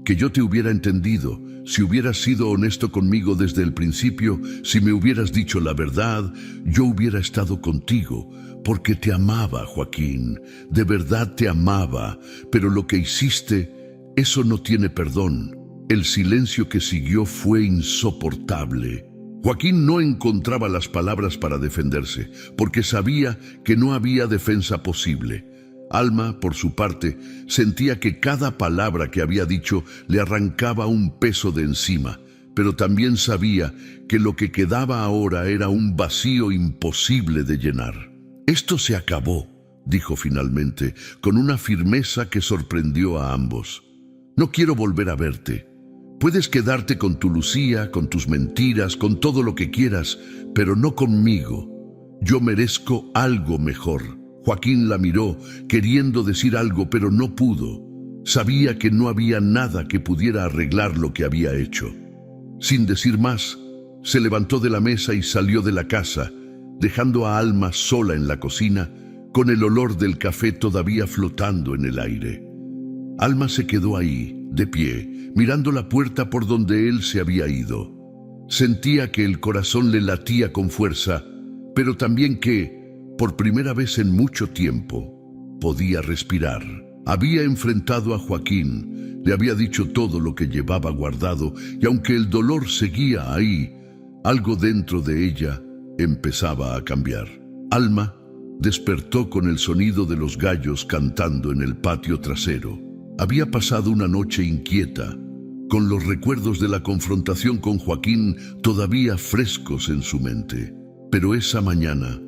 «Que yo te hubiera entendido, si hubieras sido honesto conmigo desde el principio, si me hubieras dicho la verdad, yo hubiera estado contigo, porque te amaba, Joaquín, de verdad te amaba, pero lo que hiciste, eso no tiene perdón». El silencio que siguió fue insoportable. Joaquín no encontraba las palabras para defenderse, porque sabía que no había defensa posible. Alma, por su parte, sentía que cada palabra que había dicho le arrancaba un peso de encima, pero también sabía que lo que quedaba ahora era un vacío imposible de llenar. «Esto se acabó», dijo finalmente, con una firmeza que sorprendió a ambos. «No quiero volver a verte. Puedes quedarte con tu Lucía, con tus mentiras, con todo lo que quieras, pero no conmigo. Yo merezco algo mejor». Joaquín la miró, queriendo decir algo, pero no pudo. Sabía que no había nada que pudiera arreglar lo que había hecho. Sin decir más, se levantó de la mesa y salió de la casa, dejando a Alma sola en la cocina, con el olor del café todavía flotando en el aire. Alma se quedó ahí, de pie, mirando la puerta por donde él se había ido. Sentía que el corazón le latía con fuerza, pero también que, por primera vez en mucho tiempo, podía respirar. Había enfrentado a Joaquín, le había dicho todo lo que llevaba guardado, y aunque el dolor seguía ahí, algo dentro de ella empezaba a cambiar. Alma despertó con el sonido de los gallos cantando en el patio trasero. Había pasado una noche inquieta, con los recuerdos de la confrontación con Joaquín todavía frescos en su mente. Pero esa mañana,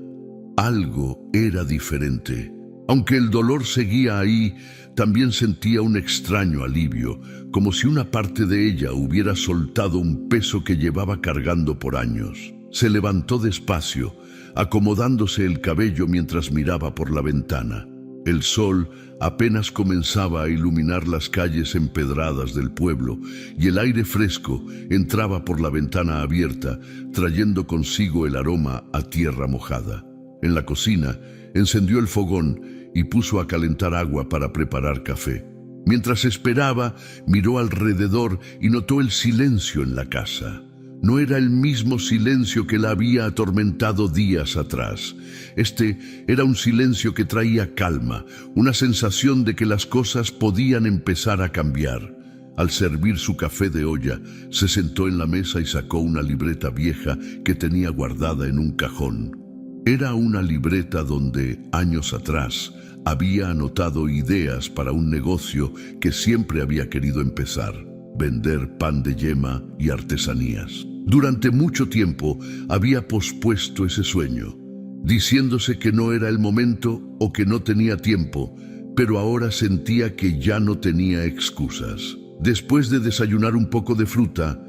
algo era diferente. Aunque el dolor seguía ahí, también sentía un extraño alivio, como si una parte de ella hubiera soltado un peso que llevaba cargando por años. Se levantó despacio, acomodándose el cabello mientras miraba por la ventana. El sol apenas comenzaba a iluminar las calles empedradas del pueblo y el aire fresco entraba por la ventana abierta, trayendo consigo el aroma a tierra mojada. En la cocina, encendió el fogón y puso a calentar agua para preparar café. Mientras esperaba, miró alrededor y notó el silencio en la casa. No era el mismo silencio que la había atormentado días atrás. Este era un silencio que traía calma, una sensación de que las cosas podían empezar a cambiar. Al servir su café de olla, se sentó en la mesa y sacó una libreta vieja que tenía guardada en un cajón. Era una libreta donde, años atrás, había anotado ideas para un negocio que siempre había querido empezar: vender pan de yema y artesanías. Durante mucho tiempo había pospuesto ese sueño, diciéndose que no era el momento o que no tenía tiempo, pero ahora sentía que ya no tenía excusas. Después de desayunar un poco de fruta,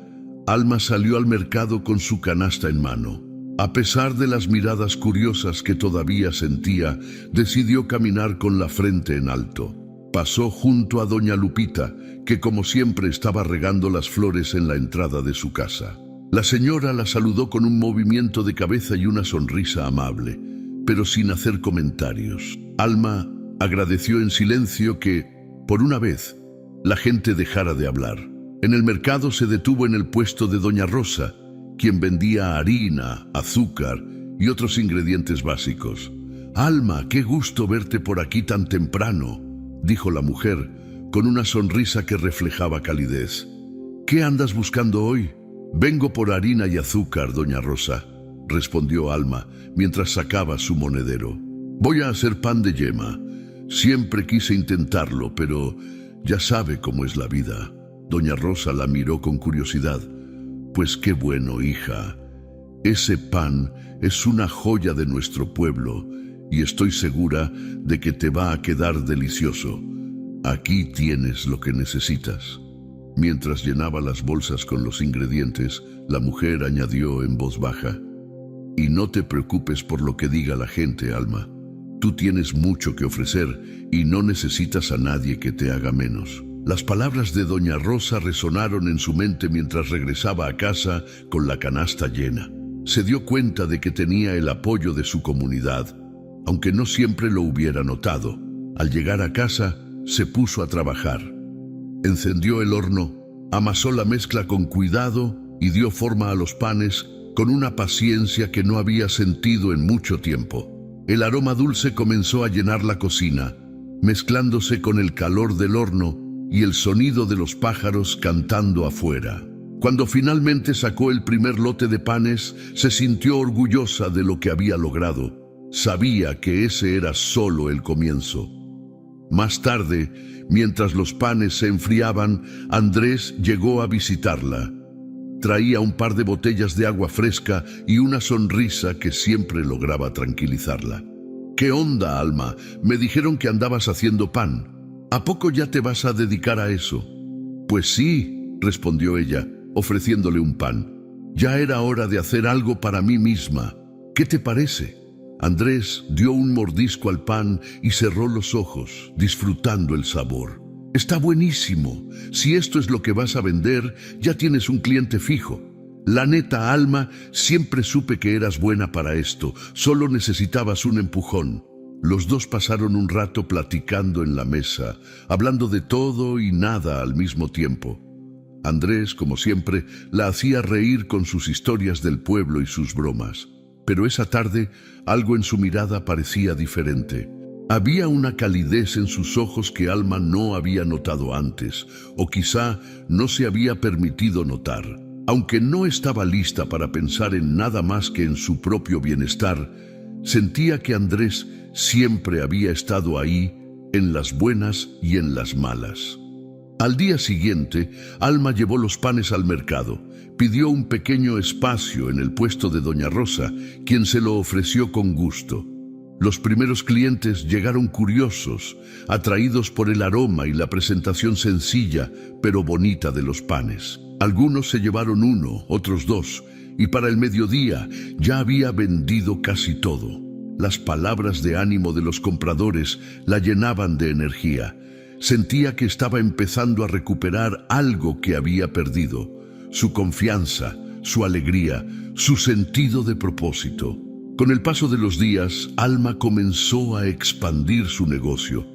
Alma salió al mercado con su canasta en mano. A pesar de las miradas curiosas que todavía sentía, decidió caminar con la frente en alto. Pasó junto a doña Lupita, que como siempre estaba regando las flores en la entrada de su casa. La señora la saludó con un movimiento de cabeza y una sonrisa amable, pero sin hacer comentarios. Alma agradeció en silencio que, por una vez, la gente dejara de hablar. En el mercado se detuvo en el puesto de doña Rosa, quien vendía harina, azúcar y otros ingredientes básicos. «Alma, qué gusto verte por aquí tan temprano», dijo la mujer, con una sonrisa que reflejaba calidez. «¿Qué andas buscando hoy?» «Vengo por harina y azúcar, doña Rosa», respondió Alma, mientras sacaba su monedero. «Voy a hacer pan de yema. Siempre quise intentarlo, pero ya sabe cómo es la vida». Doña Rosa la miró con curiosidad. «Pues qué bueno, hija. Ese pan es una joya de nuestro pueblo y estoy segura de que te va a quedar delicioso. Aquí tienes lo que necesitas». Mientras llenaba las bolsas con los ingredientes, la mujer añadió en voz baja: «Y no te preocupes por lo que diga la gente, Alma. Tú tienes mucho que ofrecer y no necesitas a nadie que te haga menos». Las palabras de doña Rosa resonaron en su mente mientras regresaba a casa con la canasta llena. Se dio cuenta de que tenía el apoyo de su comunidad, aunque no siempre lo hubiera notado. Al llegar a casa, se puso a trabajar. Encendió el horno, amasó la mezcla con cuidado y dio forma a los panes con una paciencia que no había sentido en mucho tiempo. El aroma dulce comenzó a llenar la cocina, mezclándose con el calor del horno y el sonido de los pájaros cantando afuera. Cuando finalmente sacó el primer lote de panes, se sintió orgullosa de lo que había logrado. Sabía que ese era solo el comienzo. Más tarde, mientras los panes se enfriaban, Andrés llegó a visitarla. Traía un par de botellas de agua fresca y una sonrisa que siempre lograba tranquilizarla. «¿Qué onda, Alma? Me dijeron que andabas haciendo pan. ¿A poco ya te vas a dedicar a eso?» «Pues sí», respondió ella, ofreciéndole un pan. «Ya era hora de hacer algo para mí misma. ¿Qué te parece?» Andrés dio un mordisco al pan y cerró los ojos, disfrutando el sabor. «Está buenísimo. Si esto es lo que vas a vender, ya tienes un cliente fijo. La neta, Alma, siempre supe que eras buena para esto. Solo necesitabas un empujón». Los dos pasaron un rato platicando en la mesa, hablando de todo y nada al mismo tiempo. Andrés, como siempre, la hacía reír con sus historias del pueblo y sus bromas. Pero esa tarde, algo en su mirada parecía diferente. Había una calidez en sus ojos que Alma no había notado antes, o quizá no se había permitido notar. Aunque no estaba lista para pensar en nada más que en su propio bienestar, sentía que Andrés siempre había estado ahí, en las buenas y en las malas. Al día siguiente, Alma llevó los panes al mercado. Pidió un pequeño espacio en el puesto de Doña Rosa, quien se lo ofreció con gusto. Los primeros clientes llegaron curiosos, atraídos por el aroma y la presentación sencilla, pero bonita de los panes. Algunos se llevaron uno, otros dos, y para el mediodía ya había vendido casi todo. Las palabras de ánimo de los compradores la llenaban de energía. Sentía que estaba empezando a recuperar algo que había perdido: su confianza, su alegría, su sentido de propósito. Con el paso de los días, Alma comenzó a expandir su negocio.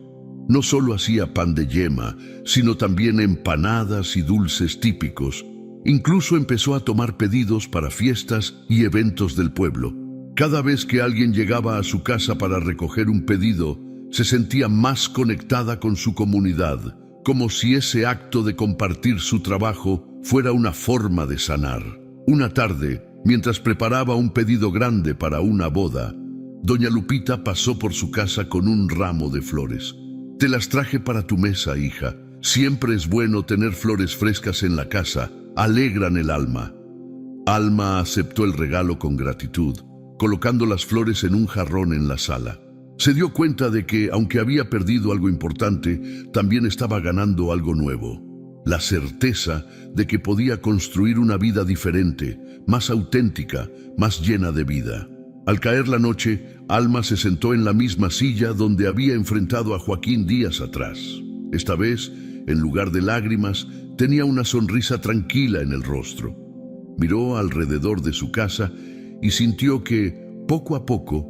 No solo hacía pan de yema, sino también empanadas y dulces típicos. Incluso empezó a tomar pedidos para fiestas y eventos del pueblo. Cada vez que alguien llegaba a su casa para recoger un pedido, se sentía más conectada con su comunidad, como si ese acto de compartir su trabajo fuera una forma de sanar. Una tarde, mientras preparaba un pedido grande para una boda, doña Lupita pasó por su casa con un ramo de flores. «Te las traje para tu mesa, hija. Siempre es bueno tener flores frescas en la casa. Alegran el alma». Alma aceptó el regalo con gratitud, colocando las flores en un jarrón en la sala. Se dio cuenta de que, aunque había perdido algo importante, también estaba ganando algo nuevo: la certeza de que podía construir una vida diferente, más auténtica, más llena de vida. Al caer la noche, Alma se sentó en la misma silla donde había enfrentado a Joaquín días atrás. Esta vez, en lugar de lágrimas, tenía una sonrisa tranquila en el rostro. Miró alrededor de su casa y sintió que, poco a poco,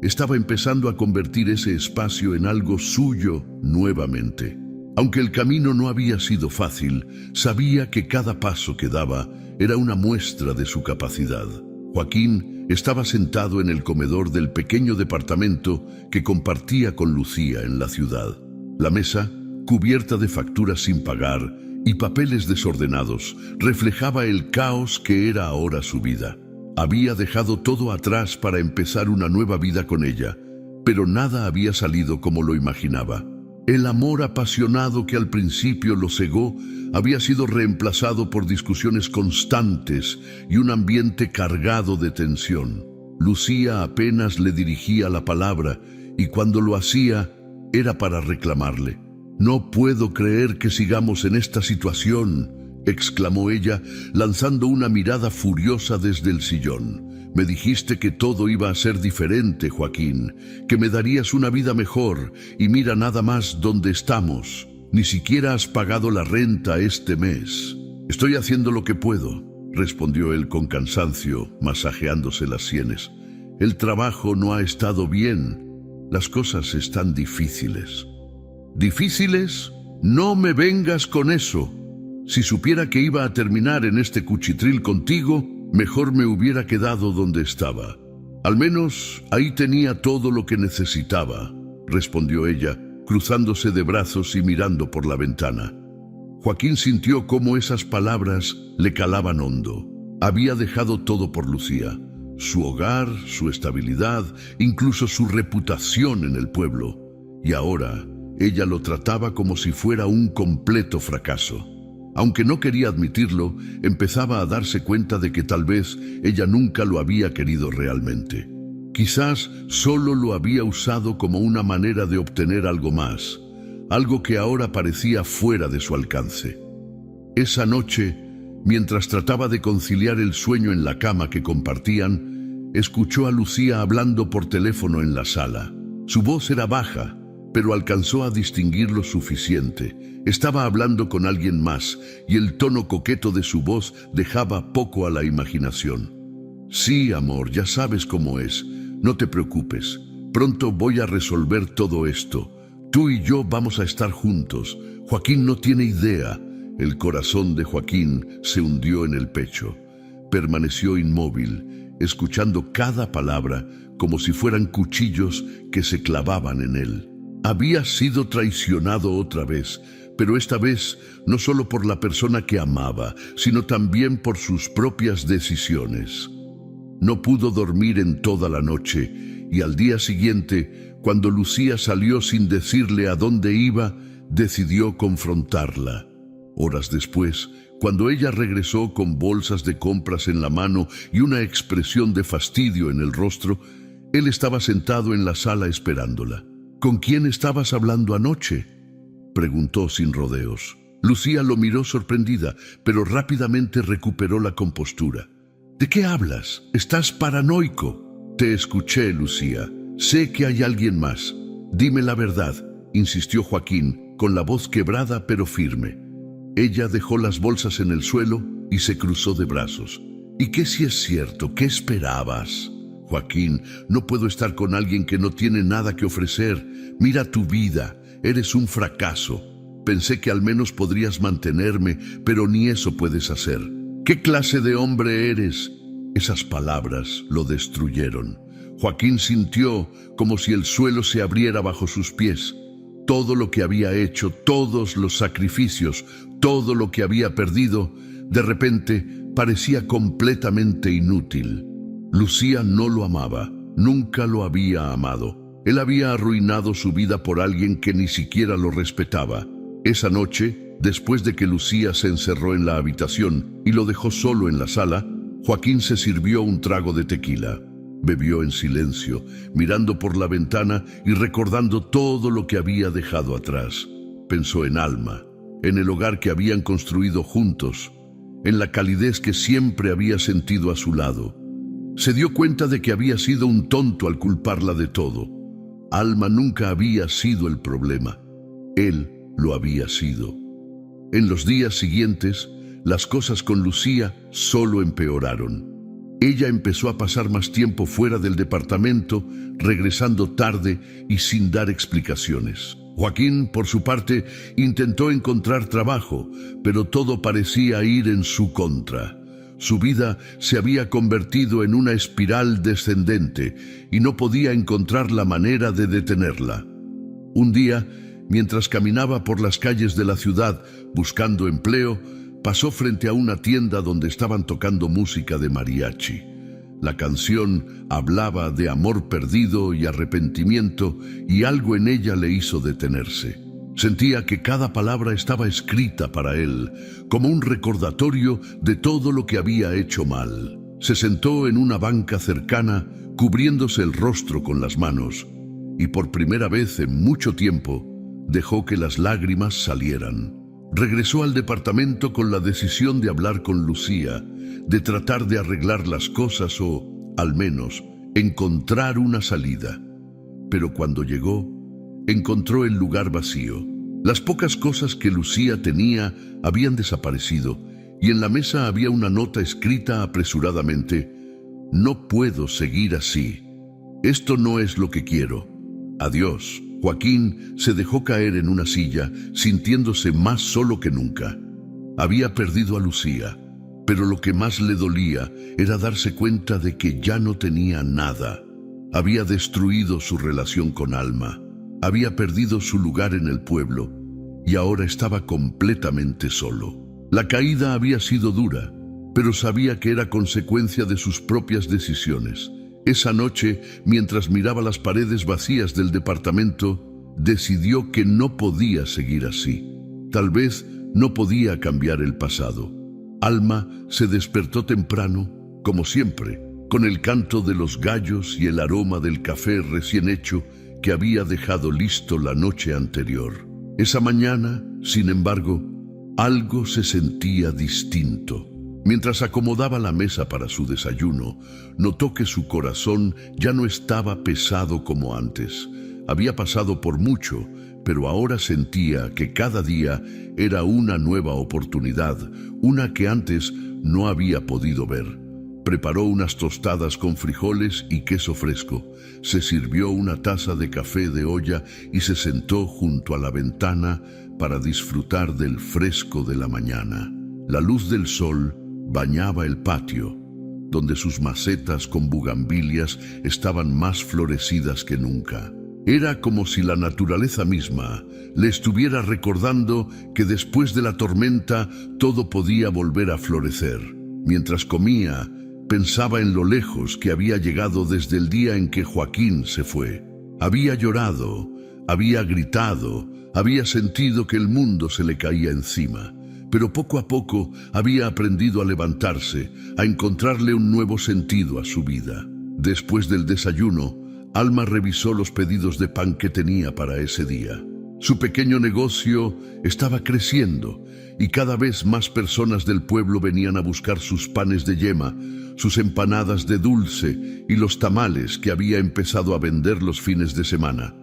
estaba empezando a convertir ese espacio en algo suyo nuevamente. Aunque el camino no había sido fácil, sabía que cada paso que daba era una muestra de su capacidad. Joaquín estaba sentado en el comedor del pequeño departamento que compartía con Lucía en la ciudad. La mesa, cubierta de facturas sin pagar y papeles desordenados, reflejaba el caos que era ahora su vida. Había dejado todo atrás para empezar una nueva vida con ella, pero nada había salido como lo imaginaba. El amor apasionado que al principio lo cegó había sido reemplazado por discusiones constantes y un ambiente cargado de tensión. Lucía apenas le dirigía la palabra, y cuando lo hacía era para reclamarle. «No puedo creer que sigamos en esta situación», exclamó ella, lanzando una mirada furiosa desde el sillón. «Me dijiste que todo iba a ser diferente, Joaquín, que me darías una vida mejor, y mira nada más dónde estamos. Ni siquiera has pagado la renta este mes». «Estoy haciendo lo que puedo», respondió él con cansancio, masajeándose las sienes. «El trabajo no ha estado bien. Las cosas están difíciles». «¿Difíciles? No me vengas con eso. Si supiera que iba a terminar en este cuchitril contigo, mejor me hubiera quedado donde estaba. Al menos ahí tenía todo lo que necesitaba», respondió ella, cruzándose de brazos y mirando por la ventana. Joaquín sintió cómo esas palabras le calaban hondo. Había dejado todo por Lucía: su hogar, su estabilidad, incluso su reputación en el pueblo. Y ahora ella lo trataba como si fuera un completo fracaso. Aunque no quería admitirlo, empezaba a darse cuenta de que tal vez ella nunca lo había querido realmente. Quizás solo lo había usado como una manera de obtener algo más, algo que ahora parecía fuera de su alcance. Esa noche, mientras trataba de conciliar el sueño en la cama que compartían, escuchó a Lucía hablando por teléfono en la sala. Su voz era baja, pero alcanzó a distinguir lo suficiente. Estaba hablando con alguien más, y el tono coqueto de su voz dejaba poco a la imaginación. Sí, amor, ya sabes cómo es. No te preocupes. Pronto voy a resolver todo esto. Tú y yo vamos a estar juntos. Joaquín no tiene idea. El corazón de Joaquín se hundió en el pecho. Permaneció inmóvil, escuchando cada palabra como si fueran cuchillos que se clavaban en él. Había sido traicionado otra vez, pero esta vez no solo por la persona que amaba, sino también por sus propias decisiones. No pudo dormir en toda la noche, y al día siguiente, cuando Lucía salió sin decirle a dónde iba, decidió confrontarla. Horas después, cuando ella regresó con bolsas de compras en la mano y una expresión de fastidio en el rostro, él estaba sentado en la sala esperándola. ¿Con quién estabas hablando anoche?, preguntó sin rodeos. Lucía lo miró sorprendida, pero rápidamente recuperó la compostura. ¿De qué hablas? ¿Estás paranoico? Te escuché, Lucía. Sé que hay alguien más. Dime la verdad, insistió Joaquín, con la voz quebrada pero firme. Ella dejó las bolsas en el suelo y se cruzó de brazos. ¿Y qué si es cierto? ¿Qué esperabas? Joaquín, no puedo estar con alguien que no tiene nada que ofrecer. Mira tu vida, eres un fracaso. Pensé que al menos podrías mantenerme, pero ni eso puedes hacer. ¿Qué clase de hombre eres? Esas palabras lo destruyeron. Joaquín sintió como si el suelo se abriera bajo sus pies. Todo lo que había hecho, todos los sacrificios, todo lo que había perdido, de repente parecía completamente inútil. Lucía no lo amaba, nunca lo había amado. Él había arruinado su vida por alguien que ni siquiera lo respetaba. Esa noche, después de que Lucía se encerró en la habitación y lo dejó solo en la sala, Joaquín se sirvió un trago de tequila. Bebió en silencio, mirando por la ventana y recordando todo lo que había dejado atrás. Pensó en Alma, en el hogar que habían construido juntos, en la calidez que siempre había sentido a su lado. Se dio cuenta de que había sido un tonto al culparla de todo. Alma nunca había sido el problema. Él lo había sido. En los días siguientes, las cosas con Lucía solo empeoraron. Ella empezó a pasar más tiempo fuera del departamento, regresando tarde y sin dar explicaciones. Joaquín, por su parte, intentó encontrar trabajo, pero todo parecía ir en su contra. Su vida se había convertido en una espiral descendente y no podía encontrar la manera de detenerla. Un día, mientras caminaba por las calles de la ciudad buscando empleo, pasó frente a una tienda donde estaban tocando música de mariachi. La canción hablaba de amor perdido y arrepentimiento, y algo en ella le hizo detenerse. Sentía que cada palabra estaba escrita para él, como un recordatorio de todo lo que había hecho mal. Se sentó en una banca cercana, cubriéndose el rostro con las manos, y por primera vez en mucho tiempo dejó que las lágrimas salieran. Regresó al departamento con la decisión de hablar con Lucía, de tratar de arreglar las cosas o, al menos, encontrar una salida. Pero cuando llegó, encontró el lugar vacío. Las pocas cosas que Lucía tenía habían desaparecido, y en la mesa había una nota escrita apresuradamente: «No puedo seguir así. Esto no es lo que quiero. Adiós». Joaquín se dejó caer en una silla, sintiéndose más solo que nunca. Había perdido a Lucía, pero lo que más le dolía era darse cuenta de que ya no tenía nada. Había destruido su relación con Alma, había perdido su lugar en el pueblo y ahora estaba completamente solo. La caída había sido dura, pero sabía que era consecuencia de sus propias decisiones. Esa noche, mientras miraba las paredes vacías del departamento, decidió que no podía seguir así. Tal vez no podía cambiar el pasado. Alma se despertó temprano, como siempre, con el canto de los gallos y el aroma del café recién hecho que había dejado listo la noche anterior. Esa mañana, sin embargo, algo se sentía distinto. Mientras acomodaba la mesa para su desayuno, notó que su corazón ya no estaba pesado como antes. Había pasado por mucho, pero ahora sentía que cada día era una nueva oportunidad, una que antes no había podido ver. Preparó unas tostadas con frijoles y queso fresco, se sirvió una taza de café de olla y se sentó junto a la ventana para disfrutar del fresco de la mañana. La luz del sol bañaba el patio, donde sus macetas con bugambilias estaban más florecidas que nunca. Era como si la naturaleza misma le estuviera recordando que después de la tormenta todo podía volver a florecer. Mientras comía, pensaba en lo lejos que había llegado desde el día en que Joaquín se fue. Había llorado, había gritado, había sentido que el mundo se le caía encima. Pero poco a poco había aprendido a levantarse, a encontrarle un nuevo sentido a su vida. Después del desayuno, Alma revisó los pedidos de pan que tenía para ese día. Su pequeño negocio estaba creciendo y cada vez más personas del pueblo venían a buscar sus panes de yema, sus empanadas de dulce y los tamales que había empezado a vender los fines de semana.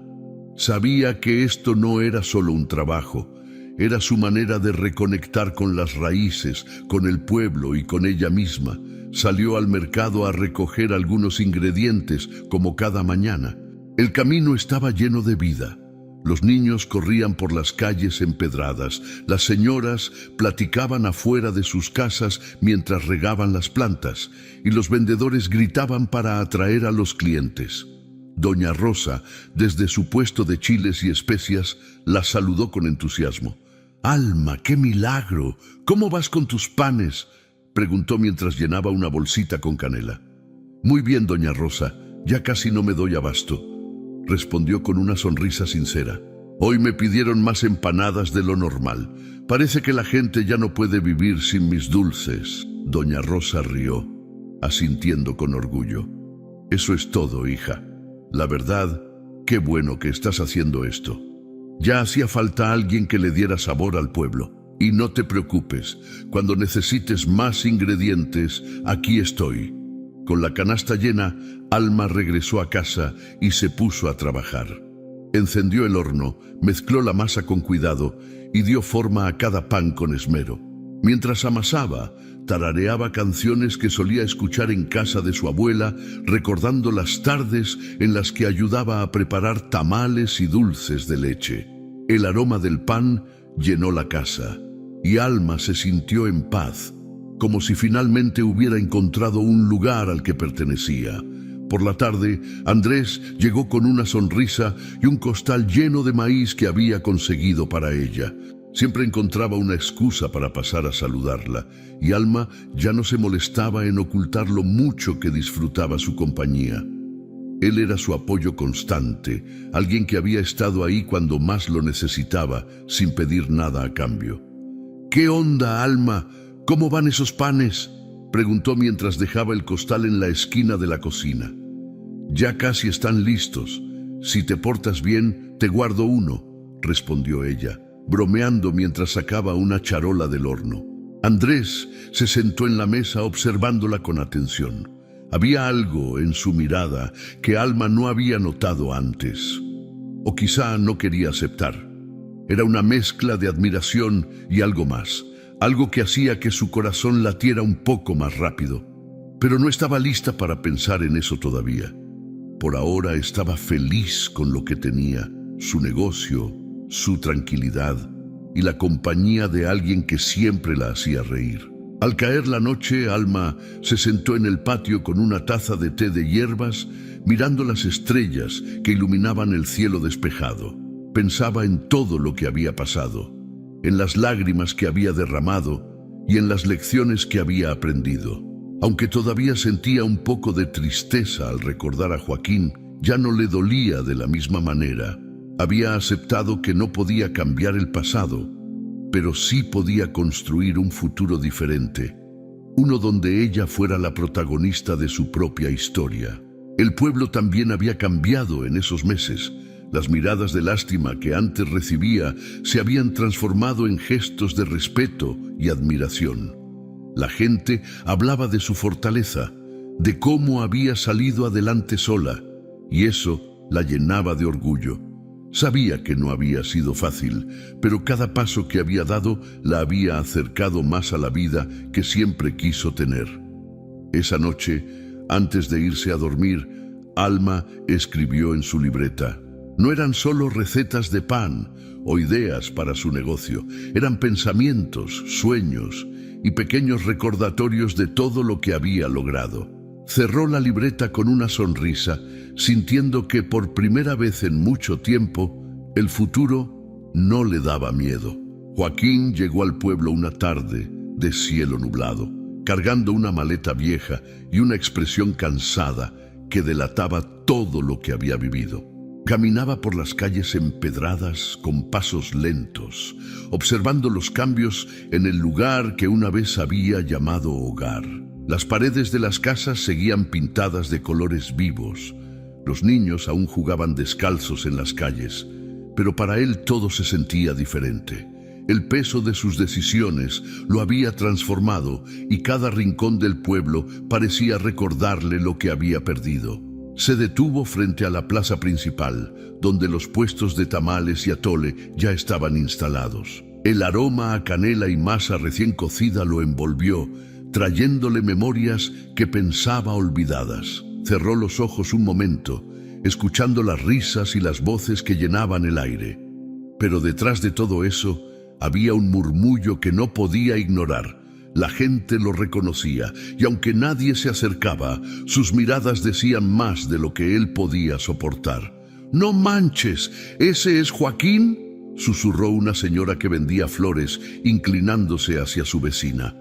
Sabía que esto no era solo un trabajo, era su manera de reconectar con las raíces, con el pueblo y con ella misma. Salió al mercado a recoger algunos ingredientes, como cada mañana. El camino estaba lleno de vida. Los niños corrían por las calles empedradas. Las señoras platicaban afuera de sus casas mientras regaban las plantas, y los vendedores gritaban para atraer a los clientes. Doña Rosa, desde su puesto de chiles y especias, la saludó con entusiasmo. «Alma, qué milagro. ¿Cómo vas con tus panes?», preguntó mientras llenaba una bolsita con canela. «Muy bien, doña Rosa, ya casi no me doy abasto», respondió con una sonrisa sincera. «Hoy me pidieron más empanadas de lo normal. Parece que la gente ya no puede vivir sin mis dulces». Doña Rosa rió, asintiendo con orgullo. «Eso es todo, hija. La verdad, qué bueno que estás haciendo esto. Ya hacía falta alguien que le diera sabor al pueblo. Y no te preocupes, cuando necesites más ingredientes, aquí estoy». Con la canasta llena, Alma regresó a casa y se puso a trabajar. Encendió el horno, mezcló la masa con cuidado y dio forma a cada pan con esmero. Mientras amasaba, tarareaba canciones que solía escuchar en casa de su abuela, recordando las tardes en las que ayudaba a preparar tamales y dulces de leche. El aroma del pan llenó la casa y Alma se sintió en paz, como si finalmente hubiera encontrado un lugar al que pertenecía. Por la tarde, Andrés llegó con una sonrisa y un costal lleno de maíz que había conseguido para ella. Siempre encontraba una excusa para pasar a saludarla, y Alma ya no se molestaba en ocultar lo mucho que disfrutaba su compañía. Él era su apoyo constante, alguien que había estado ahí cuando más lo necesitaba, sin pedir nada a cambio. «¿Qué onda, Alma? ¿Cómo van esos panes?», preguntó mientras dejaba el costal en la esquina de la cocina. «Ya casi están listos. Si te portas bien, te guardo uno», respondió ella, bromeando mientras sacaba una charola del horno. Andrés se sentó en la mesa observándola con atención. Había algo en su mirada que Alma no había notado antes, o quizá no quería aceptar. Era una mezcla de admiración y algo más, algo que hacía que su corazón latiera un poco más rápido. Pero no estaba lista para pensar en eso todavía. Por ahora estaba feliz con lo que tenía, su negocio, su tranquilidad y la compañía de alguien que siempre la hacía reír. Al caer la noche, Alma se sentó en el patio con una taza de té de hierbas, mirando las estrellas que iluminaban el cielo despejado. Pensaba en todo lo que había pasado, en las lágrimas que había derramado y en las lecciones que había aprendido. Aunque todavía sentía un poco de tristeza al recordar a Joaquín, ya no le dolía de la misma manera. Había aceptado que no podía cambiar el pasado, pero sí podía construir un futuro diferente, uno donde ella fuera la protagonista de su propia historia. El pueblo también había cambiado en esos meses. Las miradas de lástima que antes recibía se habían transformado en gestos de respeto y admiración. La gente hablaba de su fortaleza, de cómo había salido adelante sola, y eso la llenaba de orgullo. Sabía que no había sido fácil, pero cada paso que había dado la había acercado más a la vida que siempre quiso tener. Esa noche, antes de irse a dormir, Alma escribió en su libreta. No eran solo recetas de pan o ideas para su negocio, eran pensamientos, sueños y pequeños recordatorios de todo lo que había logrado. Cerró la libreta con una sonrisa, sintiendo que por primera vez en mucho tiempo, el futuro no le daba miedo. Joaquín llegó al pueblo una tarde de cielo nublado, cargando una maleta vieja y una expresión cansada que delataba todo lo que había vivido. Caminaba por las calles empedradas con pasos lentos, observando los cambios en el lugar que una vez había llamado hogar. Las paredes de las casas seguían pintadas de colores vivos. Los niños aún jugaban descalzos en las calles, pero para él todo se sentía diferente. El peso de sus decisiones lo había transformado y cada rincón del pueblo parecía recordarle lo que había perdido. Se detuvo frente a la plaza principal, donde los puestos de tamales y atole ya estaban instalados. El aroma a canela y masa recién cocida lo envolvió, trayéndole memorias que pensaba olvidadas. Cerró los ojos un momento, escuchando las risas y las voces que llenaban el aire. Pero detrás de todo eso, había un murmullo que no podía ignorar. La gente lo reconocía, y aunque nadie se acercaba, sus miradas decían más de lo que él podía soportar. «¡No manches! ¿Ese es Joaquín?», susurró una señora que vendía flores, inclinándose hacia su vecina.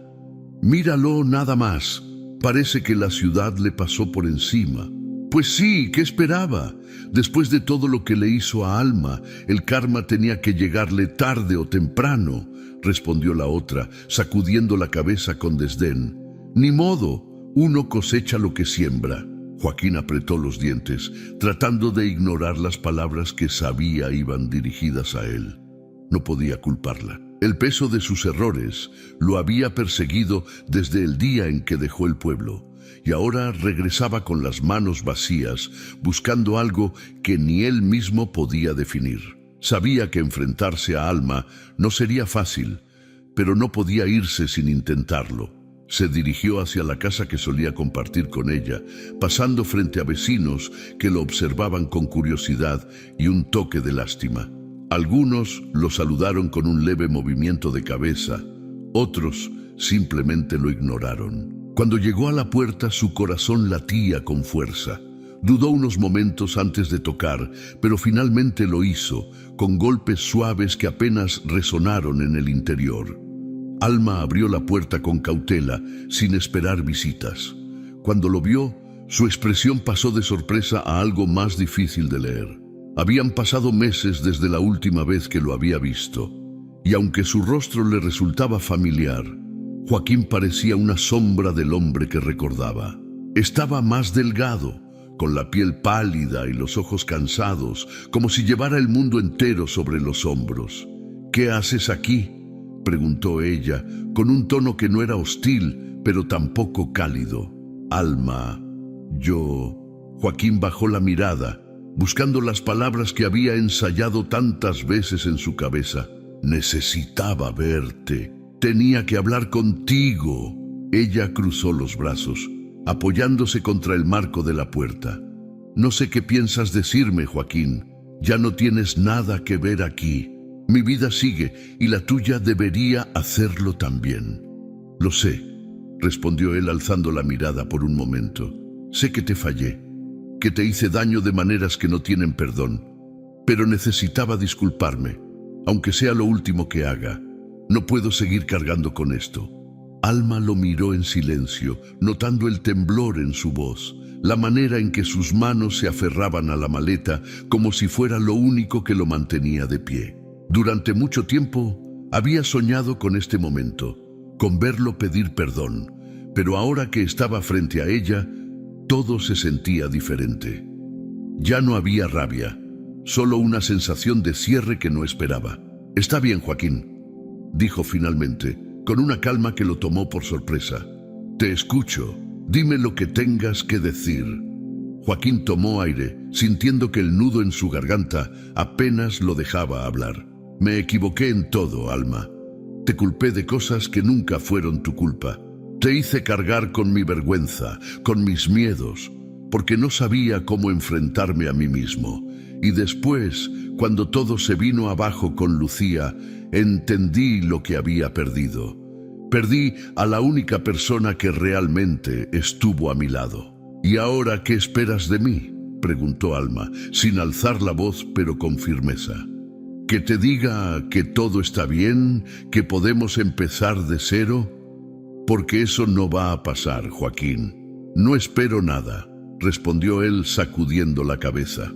«Míralo nada más. Parece que la ciudad le pasó por encima». «Pues sí, ¿qué esperaba? Después de todo lo que le hizo a Alma, el karma tenía que llegarle tarde o temprano», respondió la otra, sacudiendo la cabeza con desdén. «Ni modo, uno cosecha lo que siembra». Joaquín apretó los dientes, tratando de ignorar las palabras que sabía iban dirigidas a él. No podía culparla. El peso de sus errores lo había perseguido desde el día en que dejó el pueblo, y ahora regresaba con las manos vacías, buscando algo que ni él mismo podía definir. Sabía que enfrentarse a Alma no sería fácil, pero no podía irse sin intentarlo. Se dirigió hacia la casa que solía compartir con ella, pasando frente a vecinos que lo observaban con curiosidad y un toque de lástima. Algunos lo saludaron con un leve movimiento de cabeza, otros simplemente lo ignoraron. Cuando llegó a la puerta, su corazón latía con fuerza. Dudó unos momentos antes de tocar, pero finalmente lo hizo, con golpes suaves que apenas resonaron en el interior. Alma abrió la puerta con cautela, sin esperar visitas. Cuando lo vio, su expresión pasó de sorpresa a algo más difícil de leer. Habían pasado meses desde la última vez que lo había visto, y aunque su rostro le resultaba familiar, Joaquín parecía una sombra del hombre que recordaba. Estaba más delgado, con la piel pálida y los ojos cansados, como si llevara el mundo entero sobre los hombros. «¿Qué haces aquí?», preguntó ella, con un tono que no era hostil, pero tampoco cálido. «Alma, yo...». Joaquín bajó la mirada, buscando las palabras que había ensayado tantas veces en su cabeza. «Necesitaba verte. Tenía que hablar contigo». Ella cruzó los brazos, apoyándose contra el marco de la puerta. «No sé qué piensas decirme, Joaquín. Ya no tienes nada que ver aquí. Mi vida sigue y la tuya debería hacerlo también». «Lo sé», respondió él alzando la mirada por un momento. «Sé que te fallé, que te hice daño de maneras que no tienen perdón, pero necesitaba disculparme, aunque sea lo último que haga. No puedo seguir cargando con esto». Alma lo miró en silencio, notando el temblor en su voz, la manera en que sus manos se aferraban a la maleta como si fuera lo único que lo mantenía de pie. Durante mucho tiempo, Había soñado con este momento, con verlo pedir perdón, pero ahora que estaba frente a ella, todo se sentía diferente. Ya no había rabia, solo una sensación de cierre que no esperaba. «Está bien, Joaquín», dijo finalmente, con una calma que lo tomó por sorpresa. «Te escucho, dime lo que tengas que decir». Joaquín tomó aire, sintiendo que el nudo en su garganta apenas lo dejaba hablar. «Me equivoqué en todo, Alma. Te culpé de cosas que nunca fueron tu culpa. Te hice cargar con mi vergüenza, con mis miedos, porque no sabía cómo enfrentarme a mí mismo. Y después, cuando todo se vino abajo con Lucía, entendí lo que había perdido. Perdí a la única persona que realmente estuvo a mi lado». «¿Y ahora qué esperas de mí?», preguntó Alma, sin alzar la voz, pero con firmeza. «¿Que te diga que todo está bien, que podemos empezar de cero? Porque eso no va a pasar, Joaquín». «No espero nada», respondió él sacudiendo la cabeza.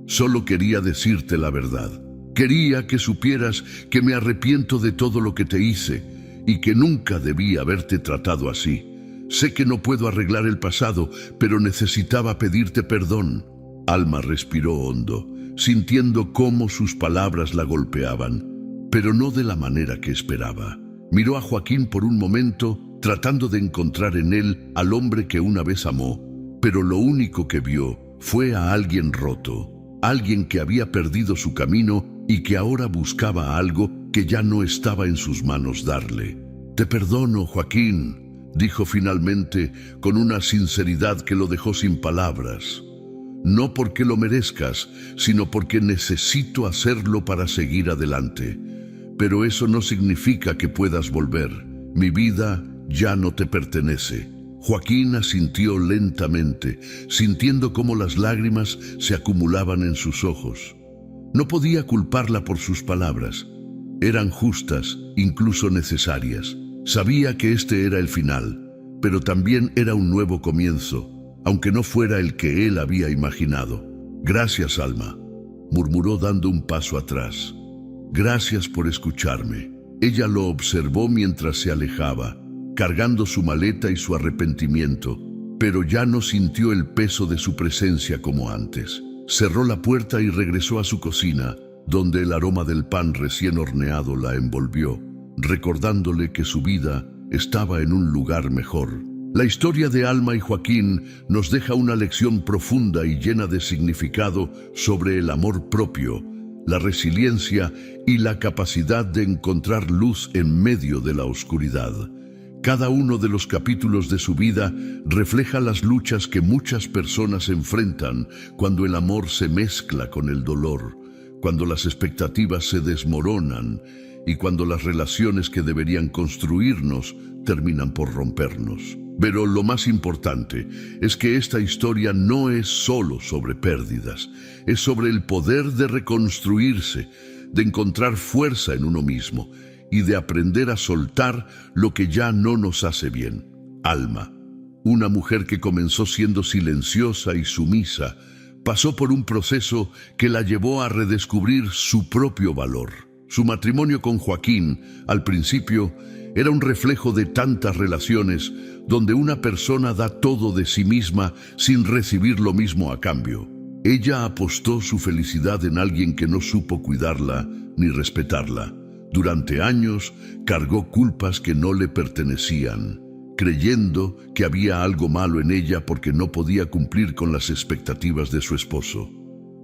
«Solo quería decirte la verdad. Quería que supieras que me arrepiento de todo lo que te hice y que nunca debí haberte tratado así. Sé que no puedo arreglar el pasado, pero necesitaba pedirte perdón». Alma respiró hondo, sintiendo cómo sus palabras la golpeaban, pero no de la manera que esperaba. Miró a Joaquín por un momento, tratando de encontrar en él al hombre que una vez amó, pero lo único que vio fue a alguien roto, alguien que había perdido su camino y que ahora buscaba algo que ya no estaba en sus manos darle. «Te perdono, Joaquín», dijo finalmente con una sinceridad que lo dejó sin palabras. «No porque lo merezcas, sino porque necesito hacerlo para seguir adelante. Pero eso no significa que puedas volver. Mi vida ya no te pertenece». Joaquín asintió lentamente, sintiendo cómo las lágrimas se acumulaban en sus ojos. No podía culparla por sus palabras. Eran justas, incluso necesarias. Sabía que este era el final, pero también era un nuevo comienzo, aunque no fuera el que él había imaginado. «Gracias, Alma», murmuró dando un paso atrás. «Gracias por escucharme». Ella lo observó mientras se alejaba, cargando su maleta y su arrepentimiento, pero ya no sintió el peso de su presencia como antes. Cerró la puerta y regresó a su cocina, donde el aroma del pan recién horneado la envolvió, recordándole que su vida estaba en un lugar mejor. La historia de Alma y Joaquín nos deja una lección profunda y llena de significado sobre el amor propio, la resiliencia y la capacidad de encontrar luz en medio de la oscuridad. Cada uno de los capítulos de su vida refleja las luchas que muchas personas enfrentan cuando el amor se mezcla con el dolor, cuando las expectativas se desmoronan y cuando las relaciones que deberían construirnos terminan por rompernos. Pero lo más importante es que esta historia no es solo sobre pérdidas, es sobre el poder de reconstruirse, de encontrar fuerza en uno mismo y de aprender a soltar lo que ya no nos hace bien. Alma, una mujer que comenzó siendo silenciosa y sumisa, pasó por un proceso que la llevó a redescubrir su propio valor. Su matrimonio con Joaquín, al principio, era un reflejo de tantas relaciones donde una persona da todo de sí misma sin recibir lo mismo a cambio. Ella apostó su felicidad en alguien que no supo cuidarla ni respetarla. Durante años cargó culpas que no le pertenecían, creyendo que había algo malo en ella porque no podía cumplir con las expectativas de su esposo.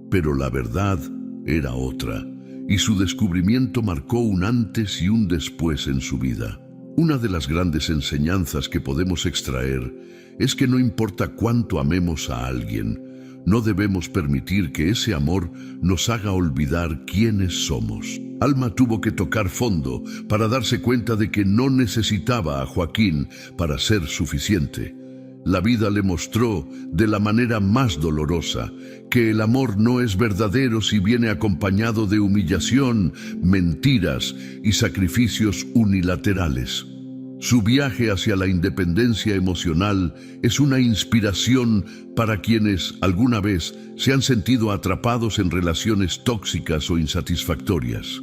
Pero la verdad era otra, y su descubrimiento marcó un antes y un después en su vida. Una de las grandes enseñanzas que podemos extraer es que no importa cuánto amemos a alguien, no debemos permitir que ese amor nos haga olvidar quiénes somos. Alma tuvo que tocar fondo para darse cuenta de que no necesitaba a Joaquín para ser suficiente. La vida le mostró de la manera más dolorosa que el amor no es verdadero si viene acompañado de humillación, mentiras y sacrificios unilaterales. Su viaje hacia la independencia emocional es una inspiración para quienes alguna vez se han sentido atrapados en relaciones tóxicas o insatisfactorias.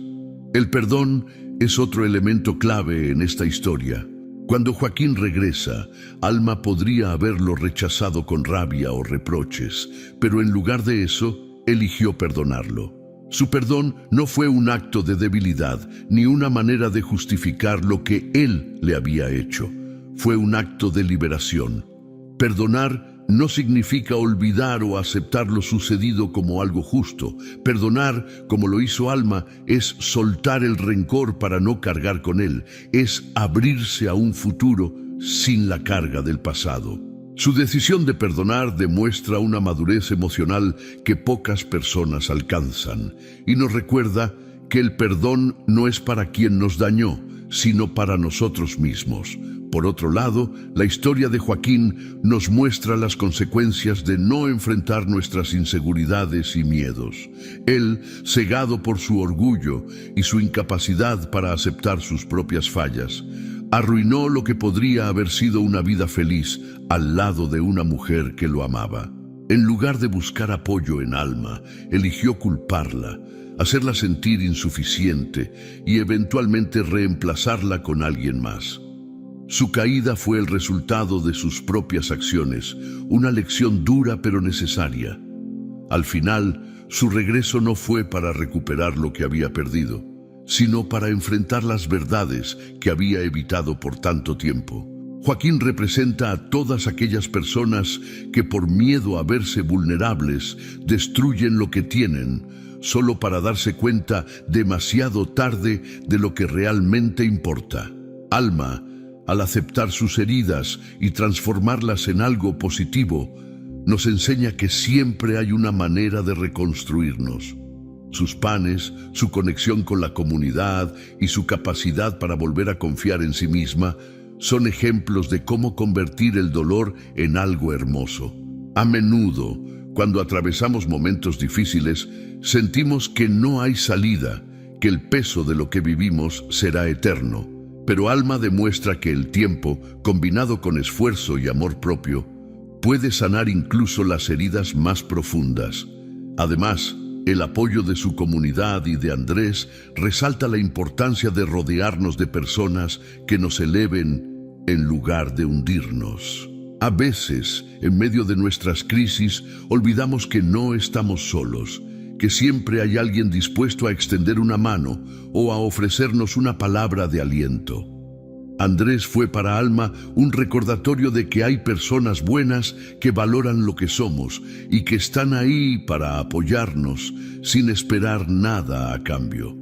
El perdón es otro elemento clave en esta historia. Cuando Joaquín regresa, Alma podría haberlo rechazado con rabia o reproches, pero en lugar de eso, eligió perdonarlo. Su perdón no fue un acto de debilidad ni una manera de justificar lo que él le había hecho. Fue un acto de liberación. Perdonar no significa olvidar o aceptar lo sucedido como algo justo. Perdonar, como lo hizo Alma, es soltar el rencor para no cargar con él. Es abrirse a un futuro sin la carga del pasado. Su decisión de perdonar demuestra una madurez emocional que pocas personas alcanzan y nos recuerda que el perdón no es para quien nos dañó, sino para nosotros mismos. Por otro lado, la historia de Joaquín nos muestra las consecuencias de no enfrentar nuestras inseguridades y miedos. Él, cegado por su orgullo y su incapacidad para aceptar sus propias fallas, arruinó lo que podría haber sido una vida feliz al lado de una mujer que lo amaba. En lugar de buscar apoyo en Alma, eligió culparla, hacerla sentir insuficiente y eventualmente reemplazarla con alguien más. Su caída fue el resultado de sus propias acciones, una lección dura pero necesaria. Al final, su regreso no fue para recuperar lo que había perdido, sino para enfrentar las verdades que había evitado por tanto tiempo. Joaquín representa a todas aquellas personas que por miedo a verse vulnerables destruyen lo que tienen, solo para darse cuenta demasiado tarde de lo que realmente importa. Alma, al aceptar sus heridas y transformarlas en algo positivo, nos enseña que siempre hay una manera de reconstruirnos. Sus panes, su conexión con la comunidad y su capacidad para volver a confiar en sí misma son ejemplos de cómo convertir el dolor en algo hermoso. A menudo, cuando atravesamos momentos difíciles, sentimos que no hay salida, que el peso de lo que vivimos será eterno. Pero Alma demuestra que el tiempo, combinado con esfuerzo y amor propio, puede sanar incluso las heridas más profundas. Además, el apoyo de su comunidad y de Andrés resalta la importancia de rodearnos de personas que nos eleven en lugar de hundirnos. A veces, en medio de nuestras crisis, olvidamos que no estamos solos, que siempre hay alguien dispuesto a extender una mano o a ofrecernos una palabra de aliento. Andrés fue para Alma un recordatorio de que hay personas buenas que valoran lo que somos y que están ahí para apoyarnos sin esperar nada a cambio.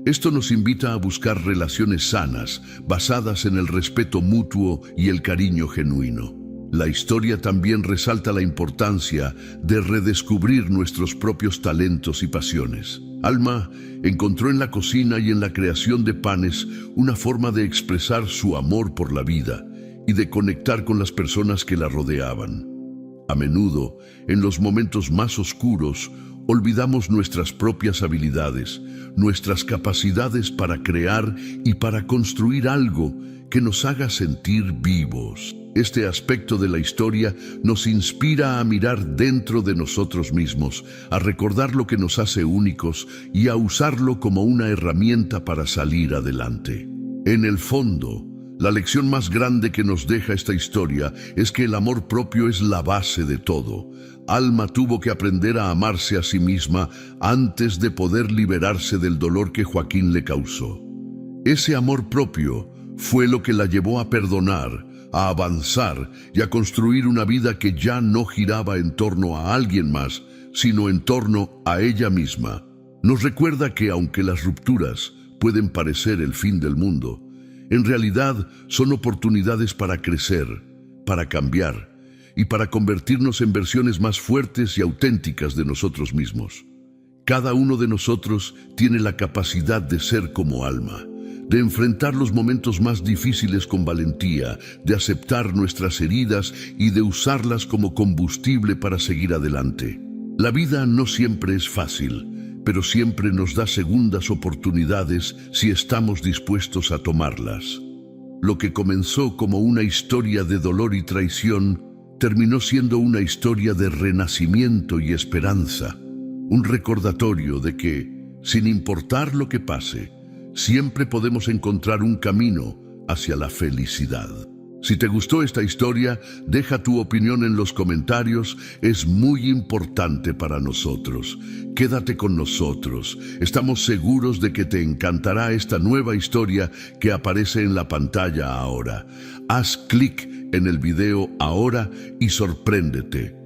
Esto nos invita a buscar relaciones sanas, basadas en el respeto mutuo y el cariño genuino. La historia también resalta la importancia de redescubrir nuestros propios talentos y pasiones. Alma encontró en la cocina y en la creación de panes una forma de expresar su amor por la vida y de conectar con las personas que la rodeaban. A menudo, en los momentos más oscuros, olvidamos nuestras propias habilidades, nuestras capacidades para crear y para construir algo que nos haga sentir vivos. Este aspecto de la historia nos inspira a mirar dentro de nosotros mismos, a recordar lo que nos hace únicos y a usarlo como una herramienta para salir adelante. En el fondo, la lección más grande que nos deja esta historia es que el amor propio es la base de todo. Alma tuvo que aprender a amarse a sí misma antes de poder liberarse del dolor que Joaquín le causó. Ese amor propio fue lo que la llevó a perdonar, a avanzar y a construir una vida que ya no giraba en torno a alguien más, sino en torno a ella misma. Nos recuerda que aunque las rupturas pueden parecer el fin del mundo, en realidad son oportunidades para crecer, para cambiar y para convertirnos en versiones más fuertes y auténticas de nosotros mismos. Cada uno de nosotros tiene la capacidad de ser como Alma, de enfrentar los momentos más difíciles con valentía, de aceptar nuestras heridas y de usarlas como combustible para seguir adelante. La vida no siempre es fácil, pero siempre nos da segundas oportunidades si estamos dispuestos a tomarlas. Lo que comenzó como una historia de dolor y traición terminó siendo una historia de renacimiento y esperanza, un recordatorio de que, sin importar lo que pase, Siempre podemos encontrar un camino hacia la felicidad. Si te gustó esta historia, deja tu opinión en los comentarios, es muy importante para nosotros. Quédate con nosotros, estamos seguros de que te encantará esta nueva historia que aparece en la pantalla ahora. Haz clic en el video ahora y sorpréndete.